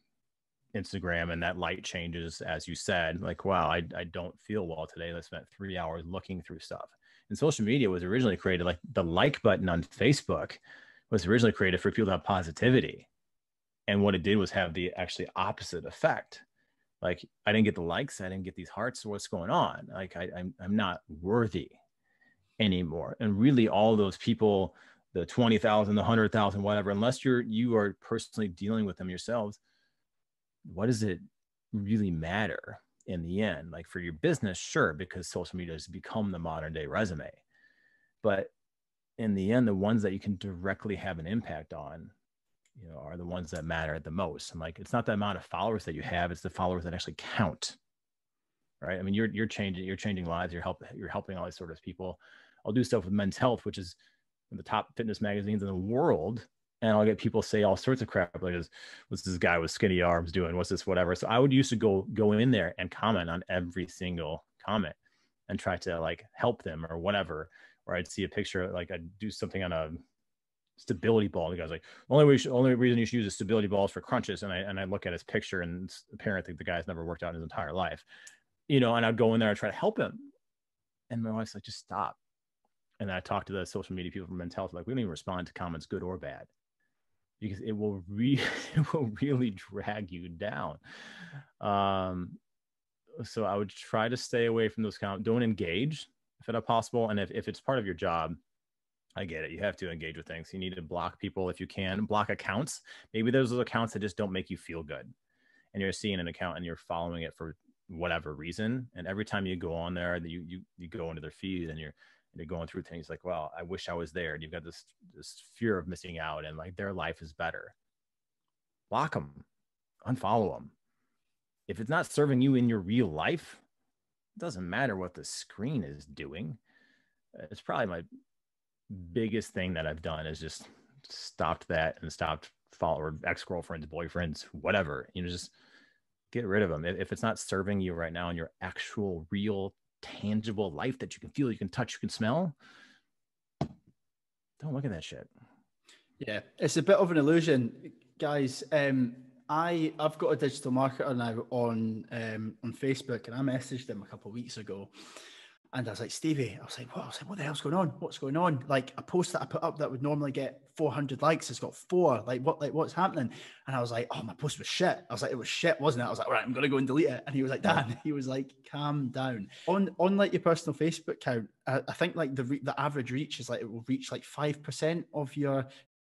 Instagram and that light changes, as you said, like, wow, I don't feel well today. I spent 3 hours looking through stuff. And social media was originally created, like the like button on Facebook was originally created for people to have positivity. And what it did was have the actually opposite effect. Like, I didn't get the likes, I didn't get these hearts. So what's going on? Like, I'm not worthy anymore. And really, all those people, the 20,000, the 100,000, whatever, unless you are personally dealing with them yourselves, what does it really matter in the end? Like, for your business, sure, because social media has become the modern day resume. But in the end, the ones that you can directly have an impact on, are the ones that matter the most. And like, it's not the amount of followers that you have, it's the followers that actually count. Right. I mean, you're changing lives. You're helping all these sort of people. I'll do stuff with Men's Health, which is one of the top fitness magazines in the world. and I'll get people say all sorts of crap, like, what's this guy with skinny arms doing? What's this, whatever. So I would used to go in there and comment on every single comment and try to like help them or whatever. Or I'd see a picture, like I'd do something on a stability ball. The guy's like, only reason you should use a stability ball is for crunches. And I look at his picture, and apparently the guy's never worked out in his entire life, and I'd go in there and try to help him. And my wife's like, just stop. And I talked to the social media people from Men's Health, like, we don't even respond to comments, good or bad, because it will really drag you down. So I would try to stay away from those comments. Don't engage if at all possible. And if it's part of your job, I get it. You have to engage with things. You need to block people if you can. Block accounts. Maybe there's those accounts that just don't make you feel good. And you're seeing an account and you're following it for whatever reason. And every time you go on there, you go into their feed and you're going through things like, well, I wish I was there. And you've got this fear of missing out, and like their life is better. Block them. Unfollow them. If it's not serving you in your real life, it doesn't matter what the screen is doing. It's probably my biggest thing that I've done is just stopped that and stopped or ex-girlfriends, boyfriends, whatever, just get rid of them. If it's not serving you right now in your actual real tangible life that you can feel, you can touch, you can smell, don't look at that shit. Yeah, it's a bit of an illusion, guys. I've got a digital marketer now on Facebook, and I messaged him a couple of weeks ago. And I was like, Stevie, what the hell's going on? What's going on? Like, a post that I put up that would normally get 400 likes has got 4. What's happening? And I was like, oh, my post was shit. I was like, it was shit, wasn't it? I was like, all right, I'm going to go and delete it. And he was like, Dan, he was like, calm down. On like your personal Facebook account, I think like the average reach is like, it will reach like 5% of your,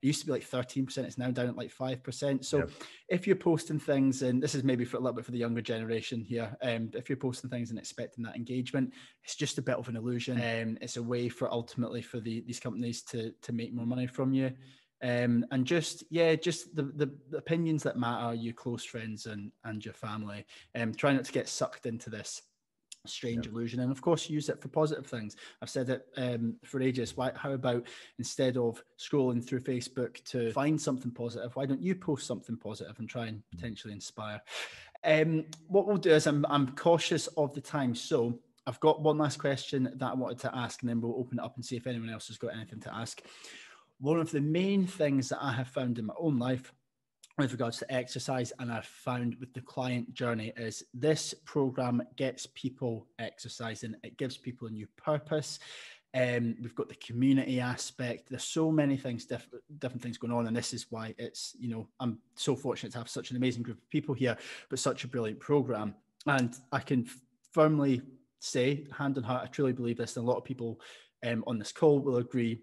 it used to be like 13%. It's now down at like 5%. So if you're posting things, and this is maybe for a little bit for the younger generation here, if you're posting things and expecting that engagement, it's just a bit of an illusion. It's a way for ultimately for these companies to make more money from you. And just the opinions that matter, your close friends and your family. Try not to get sucked into this strange illusion, and of course use it for positive things. I've said it for ages. How about instead of scrolling through Facebook to find something positive, why don't you post something positive and try and potentially inspire? What we'll do is I'm cautious of the time, so I've got one last question that I wanted to ask, and then we'll open it up and see if anyone else has got anything to ask. One of the main things that I have found in my own life with regards to exercise, and I've found with the client journey, is this program gets people exercising. It gives people a new purpose. We've got the community aspect. There's so many things, different things going on. And this is why it's, I'm so fortunate to have such an amazing group of people here, but such a brilliant program. And I can firmly say, hand on heart, I truly believe this, and a lot of people on this call will agree,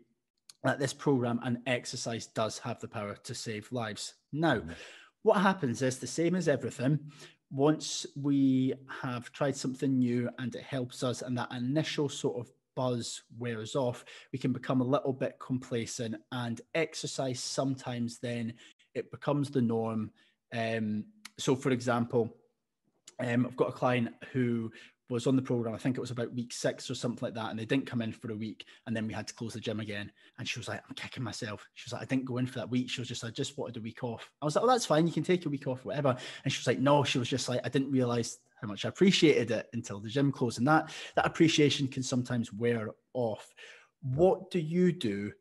that this program and exercise does have the power to save lives. Now, what happens is the same as everything. Once we have tried something new and it helps us, and that initial sort of buzz wears off, we can become a little bit complacent, and exercise sometimes then it becomes the norm. So for example, I've got a client who was on the program, I think it was about week 6 or something like that, and they didn't come in for a week, and then we had to close the gym again. And she was like, I'm kicking myself. She was like, I didn't go in for that week. She was just like, I just wanted a week off. I was like, oh, that's fine, you can take a week off, whatever. And she was like, no, she was just like, I didn't realize how much I appreciated it until the gym closed. And that appreciation can sometimes wear off. What do you do?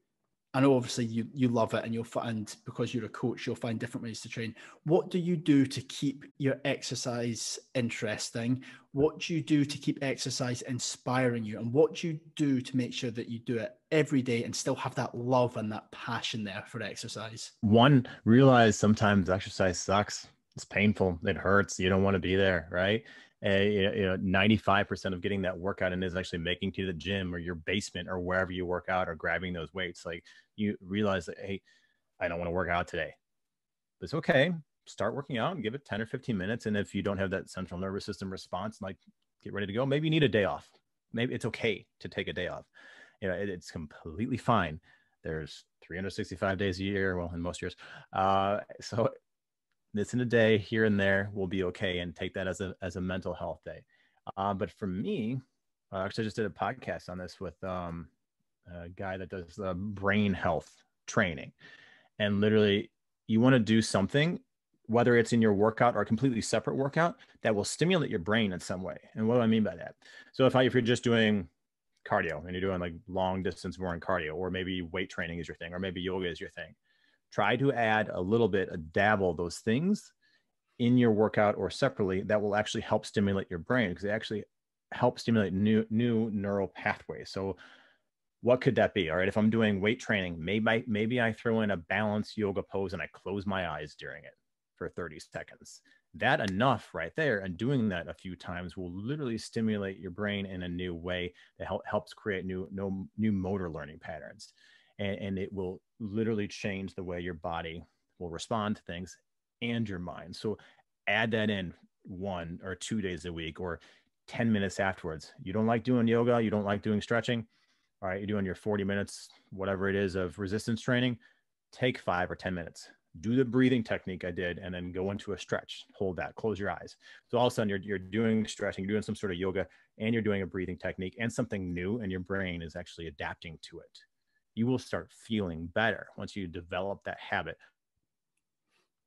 I know obviously you love it, and you'll find, because you're a coach, you'll find different ways to train. What do you do to keep your exercise interesting? What do you do to keep exercise inspiring you? And what do you do to make sure that you do it every day and still have that love and that passion there for exercise? One, realize sometimes exercise sucks. It's painful. It hurts. You don't want to be there, right? 95% of getting that workout in is actually making to the gym or your basement or wherever you work out, or grabbing those weights. Like, you realize that, hey, I don't want to work out today. It's okay. Start working out and give it 10 or 15 minutes. And if you don't have that central nervous system response, like, get ready to go. Maybe you need a day off. Maybe it's okay to take a day off. It's completely fine. There's 365 days a year. Well, in most years. So this in a day here and there will be okay, and take that as a mental health day. But for me, actually, I just did a podcast on this with a guy that does brain health training. And literally, you want to do something, whether it's in your workout or a completely separate workout, that will stimulate your brain in some way. And what do I mean by that? So if you're just doing cardio and you're doing like long distance boring cardio, or maybe weight training is your thing, or maybe yoga is your thing, try to add a little bit, a dabble those things in your workout or separately that will actually help stimulate your brain, because they actually help stimulate new neural pathways. So what could that be? All right, if I'm doing weight training, maybe I throw in a balanced yoga pose and I close my eyes during it for 30 seconds. That enough right there, and doing that a few times will literally stimulate your brain in a new way that helps create new motor learning patterns. And it will literally change the way your body will respond to things and your mind. So add that in 1 or 2 days a week, or 10 minutes afterwards. You don't like doing yoga, you don't like doing stretching. All right, you're doing your 40 minutes, whatever it is, of resistance training. Take 5 or 10 minutes. Do the breathing technique I did, and then go into a stretch. Hold that, close your eyes. So all of a sudden you're doing stretching, you're doing some sort of yoga, and you're doing a breathing technique and something new, and your brain is actually adapting to it. You will start feeling better once you develop that habit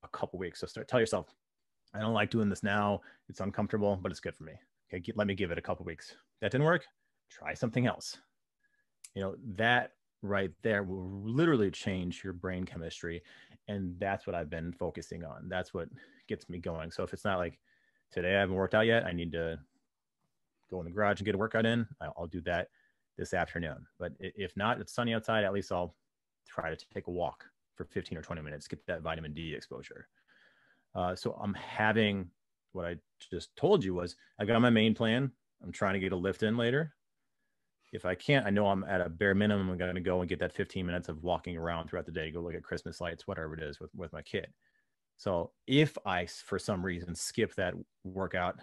a couple weeks. So tell yourself, I don't like doing this now. It's uncomfortable, but it's good for me. Okay, let me give it a couple weeks. That didn't work. Try something else. That right there will literally change your brain chemistry. And that's what I've been focusing on. That's what gets me going. So if it's not like today I haven't worked out yet, I need to go in the garage and get a workout in, I'll do that this afternoon. But if not, it's sunny outside, at least I'll try to take a walk for 15 or 20 minutes, get that vitamin D exposure. So I'm having, what I just told you was, I got my main plan. I'm trying to get a lift in later. If I can't, I know I'm at a bare minimum. I'm going to go and get that 15 minutes of walking around throughout the day, go look at Christmas lights, whatever it is with my kid. So if I, for some reason, skip that workout,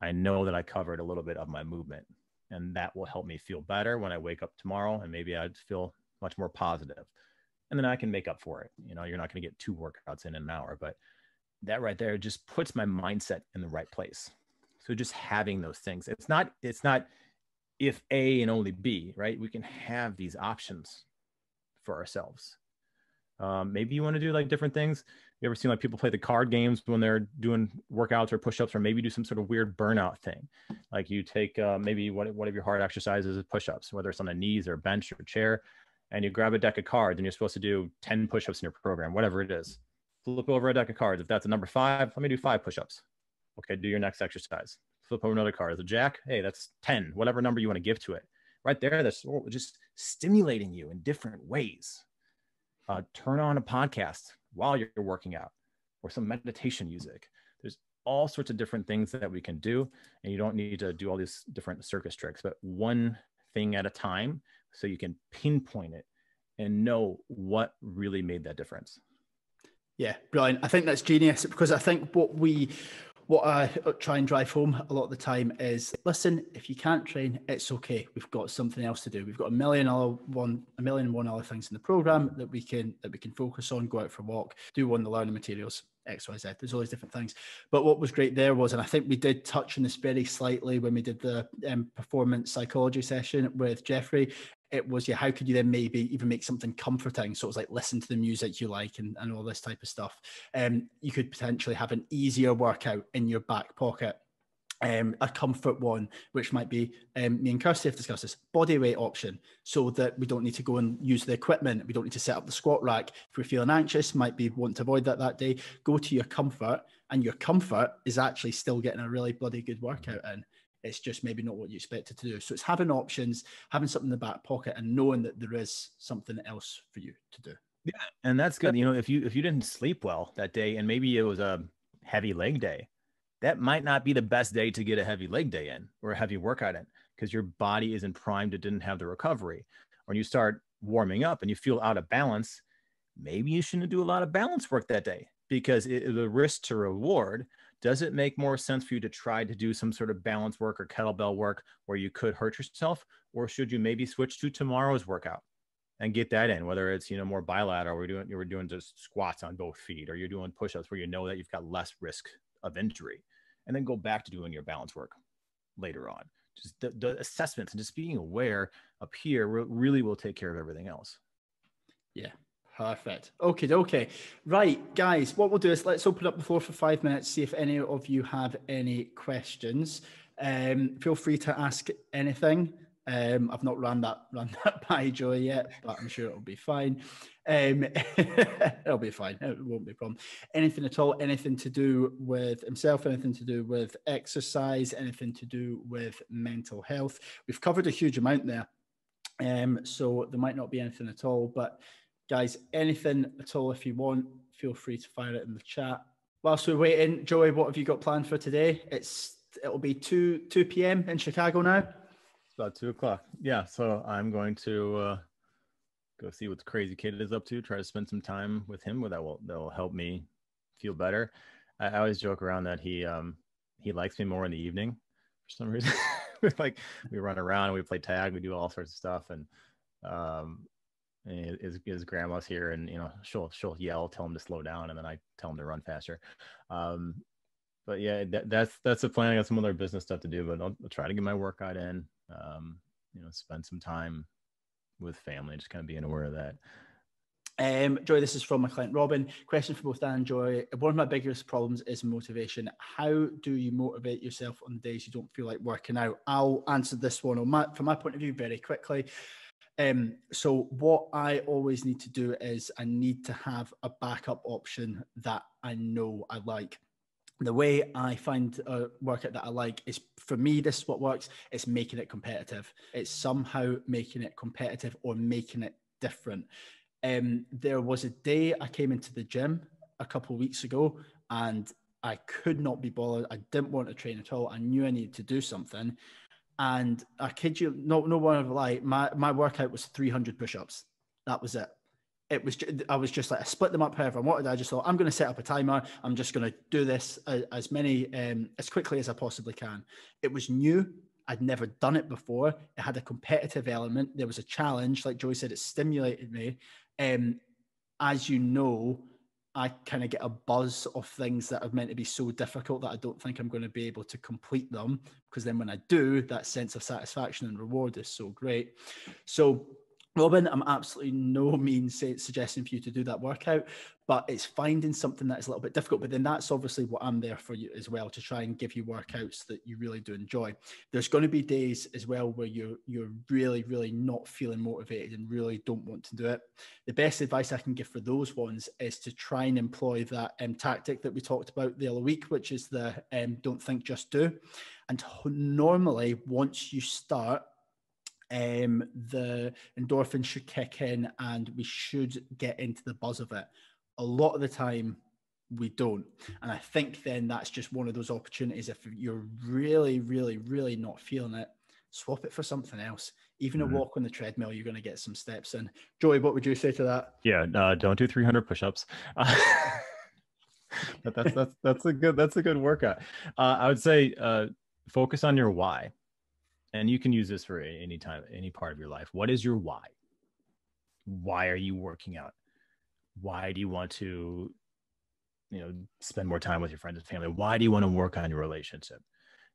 I know that I covered a little bit of my movement, and that will help me feel better when I wake up tomorrow, and maybe I'd feel much more positive. And then I can make up for it. You're not going to get 2 workouts in an hour, but that right there just puts my mindset in the right place. So just having those things, it's not if A and only B, right? We can have these options for ourselves. Maybe you want to do like different things. You ever seen like people play the card games when they're doing workouts or push-ups, or maybe do some sort of weird burnout thing. Like you take maybe one of your hard exercises is push-ups, whether it's on the knees or bench or chair, and you grab a deck of cards and you're supposed to do 10 push-ups in your program, whatever it is. Flip over a deck of cards. If that's a number 5, let me do 5 push-ups. Okay, do your next exercise. Flip over another card. As a jack, hey, that's 10, whatever number you want to give to it. Right there, that's just stimulating you in different ways. Turn on a podcast while you're working out, or some meditation music. There's all sorts of different things that we can do, and you don't need to do all these different circus tricks, but one thing at a time, so you can pinpoint it and know what really made that difference. Yeah, brilliant. I think that's genius, because I think what I try and drive home a lot of the time is, listen, if you can't train, it's okay. We've got something else to do. We've got a million and one other things in the program that we can focus on. Go out for a walk, do one of the learning materials, X, Y, Z. There's all these different things. But what was great there was, and I think we did touch on this very slightly when we did the performance psychology session with Jeffrey. It was, how could you then maybe even make something comforting? So it was like, listen to the music you like and all this type of stuff. You could potentially have an easier workout in your back pocket. A comfort one, which might be, me and Kirsty have discussed this, body weight option, so that we don't need to go and use the equipment. We don't need to set up the squat rack. If we're feeling anxious, might be wanting to avoid that day, go to your comfort, and your comfort is actually still getting a really bloody good workout in. It's just maybe not what you expect it to do. So it's having options, having something in the back pocket, and knowing that there is something else for you to do. Yeah, and that's good. If you didn't sleep well that day, and maybe it was a heavy leg day, that might not be the best day to get a heavy leg day in, or a heavy workout in, because your body isn't primed. It didn't have the recovery. When you start warming up and you feel out of balance, maybe you shouldn't do a lot of balance work that day, because the risk to reward, does it make more sense for you to try to do some sort of balance work or kettlebell work where you could hurt yourself? Or should you maybe switch to tomorrow's workout and get that in, whether it's, more bilateral, or you're doing just squats on both feet, or you're doing push-ups where you know that you've got less risk of injury, and then go back to doing your balance work later on. Just the assessments and just being aware up here really will take care of everything else. Yeah, Perfect. Okay. Right, guys, what we'll do is let's open up the floor for 5 minutes, see if any of you have any questions. Feel free to ask anything. I've not run that by Joey yet, but I'm sure it'll be fine. It'll be fine. It won't be a problem. Anything at all, anything to do with himself, anything to do with exercise, anything to do with mental health. We've covered a huge amount there. So there might not be anything at all, but guys, anything at all if you want, feel free to fire it in the chat. Whilst we're waiting, Joey, what have you got planned for today? It'll be 2 p.m. in Chicago now. It's about 2 o'clock. Yeah, so I'm going to go see what the crazy kid is up to. Try to spend some time with him. That will help me feel better. I always joke around that he likes me more in the evening for some reason. Like we run around, we play tag, we do all sorts of stuff, and his grandma's here, and she'll yell, tell him to slow down, and then I tell him to run faster. But yeah, that's the plan. I got some other business stuff to do, but I'll try to get my workout in. Spend some time with family, just kind of being aware of that. Joy, this is from my client Robin. Question for both Dan and Joy. One of my biggest problems is motivation. How do you motivate yourself on the days you don't feel like working out? I'll answer this one from my point of view very quickly. So what I always need to do is I need to have a backup option that I know I like. The way I find a workout that I like is, for me, this is what works, is making it competitive. It's somehow making it competitive or making it different. There was a day I came into the gym a couple of weeks ago and I could not be bothered. I didn't want to train at all. I knew I needed to do something. And I kid you, no one of like my workout was 300 push-ups. That was it. I was just like, I split them up however I wanted. I just thought, I'm going to set up a timer. I'm just going to do this as quickly as I possibly can. It was new. I'd never done it before. It had a competitive element. There was a challenge. Like Joey said, it stimulated me. As you know, I kind of get a buzz of things that are meant to be so difficult that I don't think I'm going to be able to complete them, because then when I do, that sense of satisfaction and reward is so great. So Robin, I'm absolutely no means suggesting for you to do that workout, but it's finding something that is a little bit difficult. But then that's obviously what I'm there for you as well, to try and give you workouts that you really do enjoy. There's going to be days as well where you're really, really not feeling motivated and really don't want to do it. The best advice I can give for those ones is to try and employ that tactic that we talked about the other week, which is the don't think, just do. And normally, once you start, the endorphins should kick in and we should get into the buzz of it. A lot of the time we don't, and I think then that's just one of those opportunities. If you're really, really, really not feeling it, swap it for something else. Even a walk on the treadmill, you're going to get some steps in. Joey, what would you say to that? Yeah, don't do 300 push-ups. But that's a good workout. I would say focus on your why. And you can use this for any time, any part of your life. What is your why? Why are you working out? Why do you want to, spend more time with your friends and family? Why do you want to work on your relationship?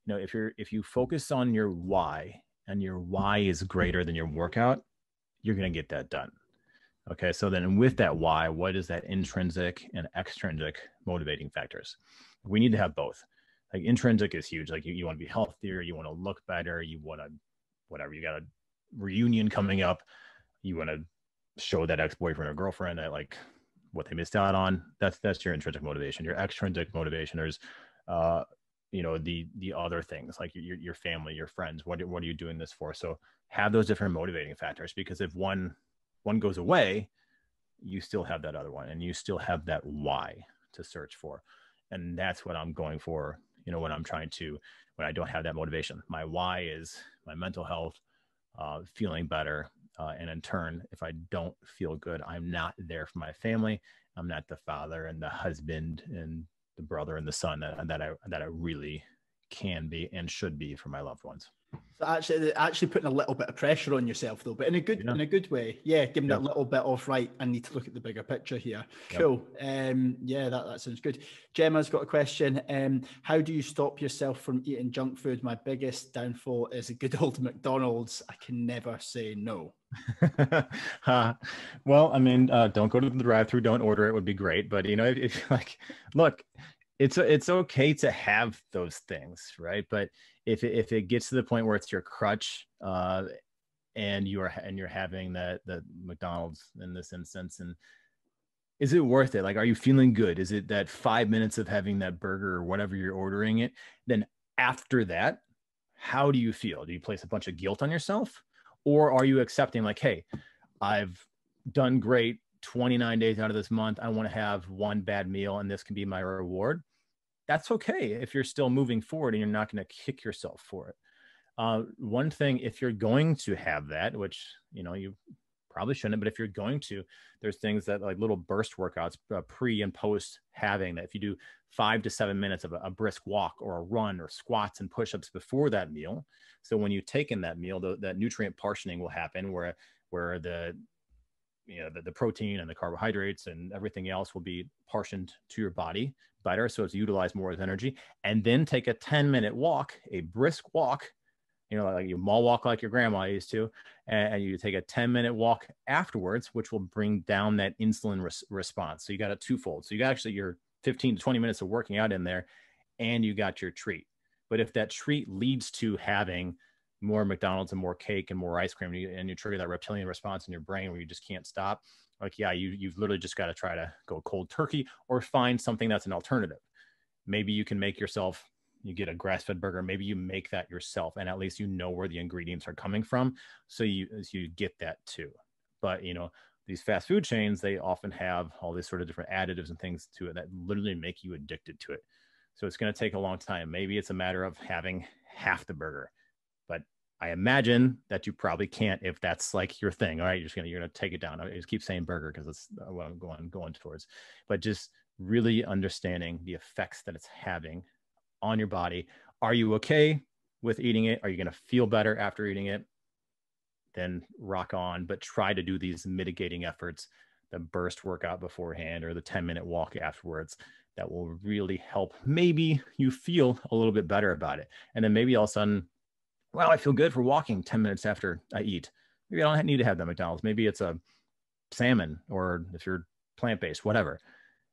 If you focus on your why, and your why is greater than your workout, you're going to get that done. Okay. So then with that why, what is that intrinsic and extrinsic motivating factors? We need to have both. Like intrinsic is huge. Like you want to be healthier, you want to look better, you want to, whatever, you got a reunion coming up, you want to show that ex-boyfriend or girlfriend that like what they missed out on. That's your intrinsic motivation. Your extrinsic motivation, there's the other things like your family, your friends. What are you doing this for? So have those different motivating factors, because if one goes away, you still have that other one, and you still have that why to search for. And that's what I'm going for. When I don't have that motivation, my why is my mental health, feeling better. And in turn, if I don't feel good, I'm not there for my family. I'm not the father and the husband and the brother and the son that I really can be and should be for my loved ones. So actually putting a little bit of pressure on yourself though, but in a good way. Yeah, giving that little bit of, right, I need to look at the bigger picture here. Cool. Yeah, that sounds good. Gemma's got a question. How do you stop yourself from eating junk food? My biggest downfall is a good old McDonald's. I can never say no. Well, I mean, don't go to the drive-through, don't order it would be great. But if like, look, it's okay to have those things, right? But if it gets to the point where it's your crutch, and you're having the McDonald's in this instance, and is it worth it? Like, are you feeling good? Is it that 5 minutes of having that burger or whatever you're ordering it? Then after that, how do you feel? Do you place a bunch of guilt on yourself, or are you accepting like, hey, I've done great 29 days out of this month. I want to have one bad meal and this can be my reward. That's okay if you're still moving forward and you're not going to kick yourself for it. One thing, if you're going to have that, which, you probably shouldn't, but if you're going to, there's things that like little burst workouts pre and post having, that if you do 5 to 7 minutes of a brisk walk or a run or squats and push-ups before that meal. So when you take in that meal, that nutrient partitioning will happen where the protein and the carbohydrates and everything else will be partitioned to your body better. So it's utilized more as energy. And then take a 10-minute walk, a brisk walk, like you mall walk like your grandma used to, and you take a 10-minute walk afterwards, which will bring down that insulin response. So you got a twofold. So you got actually your 15 to 20 minutes of working out in there, and you got your treat. But if that treat leads to having more McDonald's and more cake and more ice cream, and you trigger that reptilian response in your brain where you just can't stop, like, yeah, you've literally just got to try to go cold turkey or find something that's an alternative. Maybe you can make yourself, you get a grass-fed burger, maybe you make that yourself, and at least you know where the ingredients are coming from, so you get that too. But these fast food chains, they often have all these sort of different additives and things to it that literally make you addicted to it. So it's going to take a long time. Maybe it's a matter of having half the burger, but I imagine that you probably can't if that's like your thing. All right, you're gonna take it down. I just keep saying burger because it's what I'm going towards. But just really understanding the effects that it's having on your body. Are you okay with eating it? Are you gonna feel better after eating it? Then rock on. But try to do these mitigating efforts, the burst workout beforehand or the 10-minute walk afterwards. That will really help. Maybe you feel a little bit better about it, and then maybe all of a sudden, wow, I feel good for walking 10 minutes after I eat. Maybe I don't need to have that McDonald's. Maybe it's a salmon, or if you're plant-based, whatever.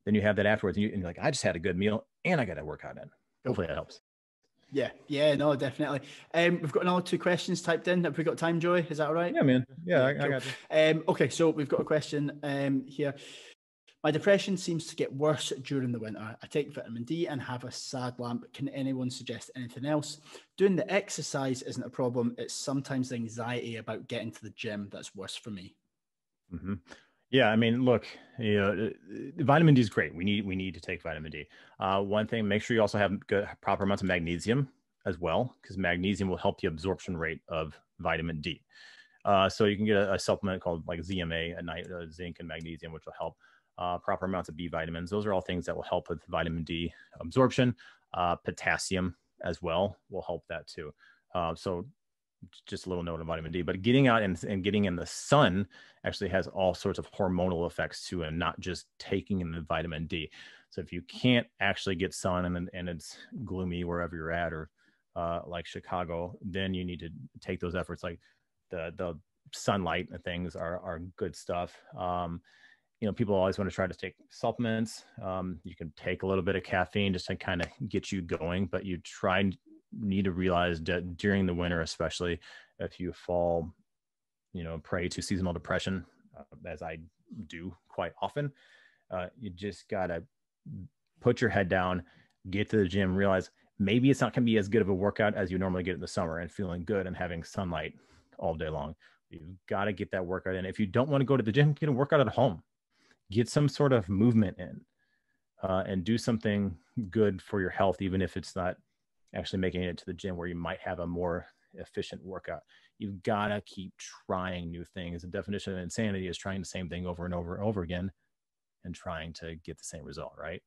Then you have that afterwards, and you're like, I just had a good meal and I got a workout in. Hopefully that helps. Yeah, no, definitely. We've got another 2 questions typed in. Have we got time, Joey? Is that all right? Yeah, man. Yeah, cool. I got you. Okay, so we've got a question here. My depression seems to get worse during the winter. I take vitamin D and have a sad lamp. Can anyone suggest anything else? Doing the exercise isn't a problem. It's sometimes the anxiety about getting to the gym that's worse for me. Mm-hmm. Yeah, I mean, look, vitamin D is great. We need to take vitamin D. One thing, make sure you also have good, proper amounts of magnesium as well, because magnesium will help the absorption rate of vitamin D. So you can get a supplement called like ZMA at night, zinc and magnesium, which will help. Proper amounts of B vitamins. Those are all things that will help with vitamin D absorption. Potassium as well will help that too. So just a little note on vitamin D, but getting out and getting in the sun actually has all sorts of hormonal effects too, and not just taking in the vitamin D. So if you can't actually get sun and it's gloomy wherever you're at, or like Chicago, then you need to take those efforts. Like the sunlight and things are good stuff. People always want to try to take supplements. You can take a little bit of caffeine just to kind of get you going, but you need to realize that during the winter, especially if you fall, prey to seasonal depression, as I do quite often, you just got to put your head down, get to the gym, realize maybe it's not going to be as good of a workout as you normally get in the summer and feeling good and having sunlight all day long. You've got to get that workout in. If you don't want to go to the gym, get a workout at home. Get some sort of movement in, and do something good for your health, even if it's not actually making it to the gym where you might have a more efficient workout. You've got to keep trying new things. The definition of insanity is trying the same thing over and over and over again and trying to get the same result, right?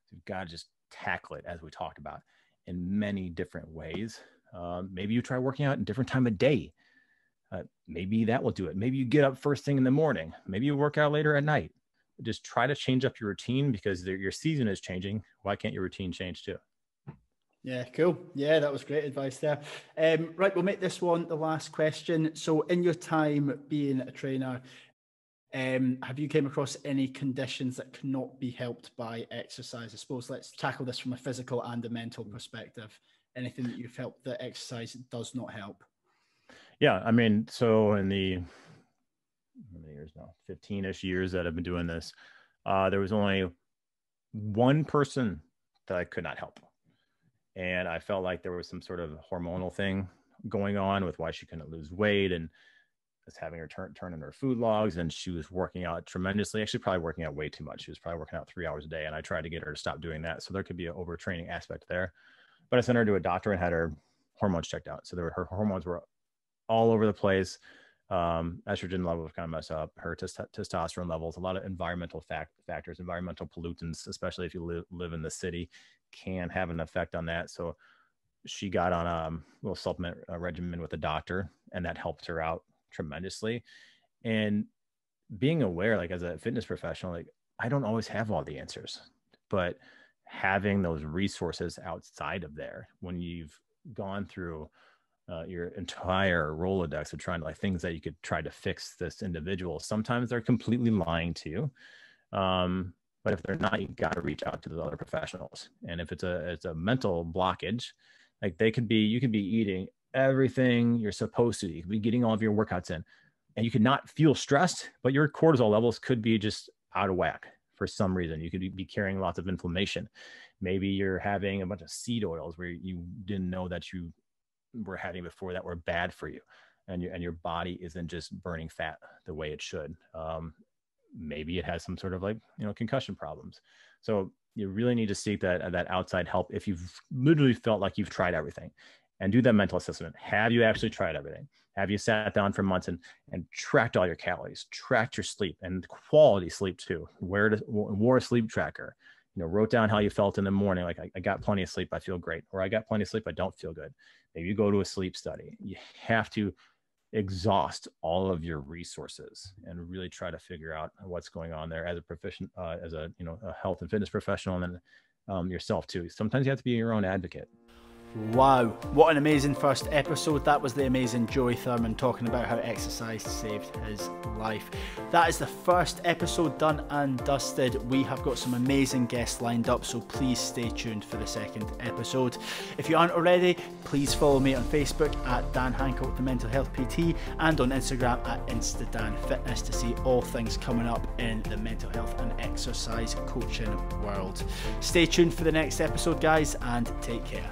So you've got to just tackle it, as we talked about, in many different ways. Maybe you try working out at a different time of day. Maybe that will do it. Maybe you get up first thing in the morning. Maybe you work out later at night. Just try to change up your routine because your season is changing. Why can't your routine change too? Yeah, cool. Yeah, that was great advice there. Right, we'll make this one the last question. So in your time being a trainer, have you came across any conditions that cannot be helped by exercise? I suppose let's tackle this from a physical and a mental perspective. Anything that you felt that exercise does not help? Yeah, I mean, so in the, how many years now, 15-ish years that I've been doing this, there was only one person that I could not help. And I felt like there was some sort of hormonal thing going on with why she couldn't lose weight, and was having her turn in her food logs, and she was working out tremendously, actually probably working out way too much. She was probably working out 3 hours a day, and I tried to get her to stop doing that. So there could be an overtraining aspect there. But I sent her to a doctor and had her hormones checked out. So her hormones were all over the place. Estrogen levels kind of messed up, her testosterone levels, a lot of environmental factors, environmental pollutants, especially if you live in the city, can have an effect on that. So she got on a little supplement regimen with a doctor, and that helped her out tremendously. And being aware, like as a fitness professional, like I don't always have all the answers, but having those resources outside of there when you've gone through your entire Rolodex of trying to like things that you could try to fix this individual, sometimes they're completely lying to you. But if they're not, you got to reach out to the other professionals. And if it's a mental blockage, like you could be eating everything you're supposed to. You could be getting all of your workouts in, and you could not feel stressed, but your cortisol levels could be just out of whack for some reason. You could be carrying lots of inflammation. Maybe you're having a bunch of seed oils where you didn't know that you were having before that were bad for you, and your body isn't just burning fat the way it should. Maybe it has some sort of like, concussion problems. So you really need to seek that outside help if you've literally felt like you've tried everything, and do that mental assessment. Have you actually tried everything? Have you sat down for months and tracked all your calories, tracked your sleep, and quality sleep too? Wore a sleep tracker, wrote down how you felt in the morning. Like I got plenty of sleep, I feel great. Or I got plenty of sleep, I don't feel good. Maybe you go to a sleep study. You have to exhaust all of your resources and really try to figure out what's going on there as a profession, as a health and fitness professional, and then yourself too. Sometimes you have to be your own advocate. Wow, what an amazing first episode. That was the amazing Joey Thurman talking about how exercise saved his life. That is the first episode done and dusted. We have got some amazing guests lined up, so please stay tuned for the second episode. If you aren't already, please follow me on Facebook at Dan Hancock, the Mental Health PT, and on Instagram at InstaDanFitness to see all things coming up in the mental health and exercise coaching world. Stay tuned for the next episode, guys, and take care.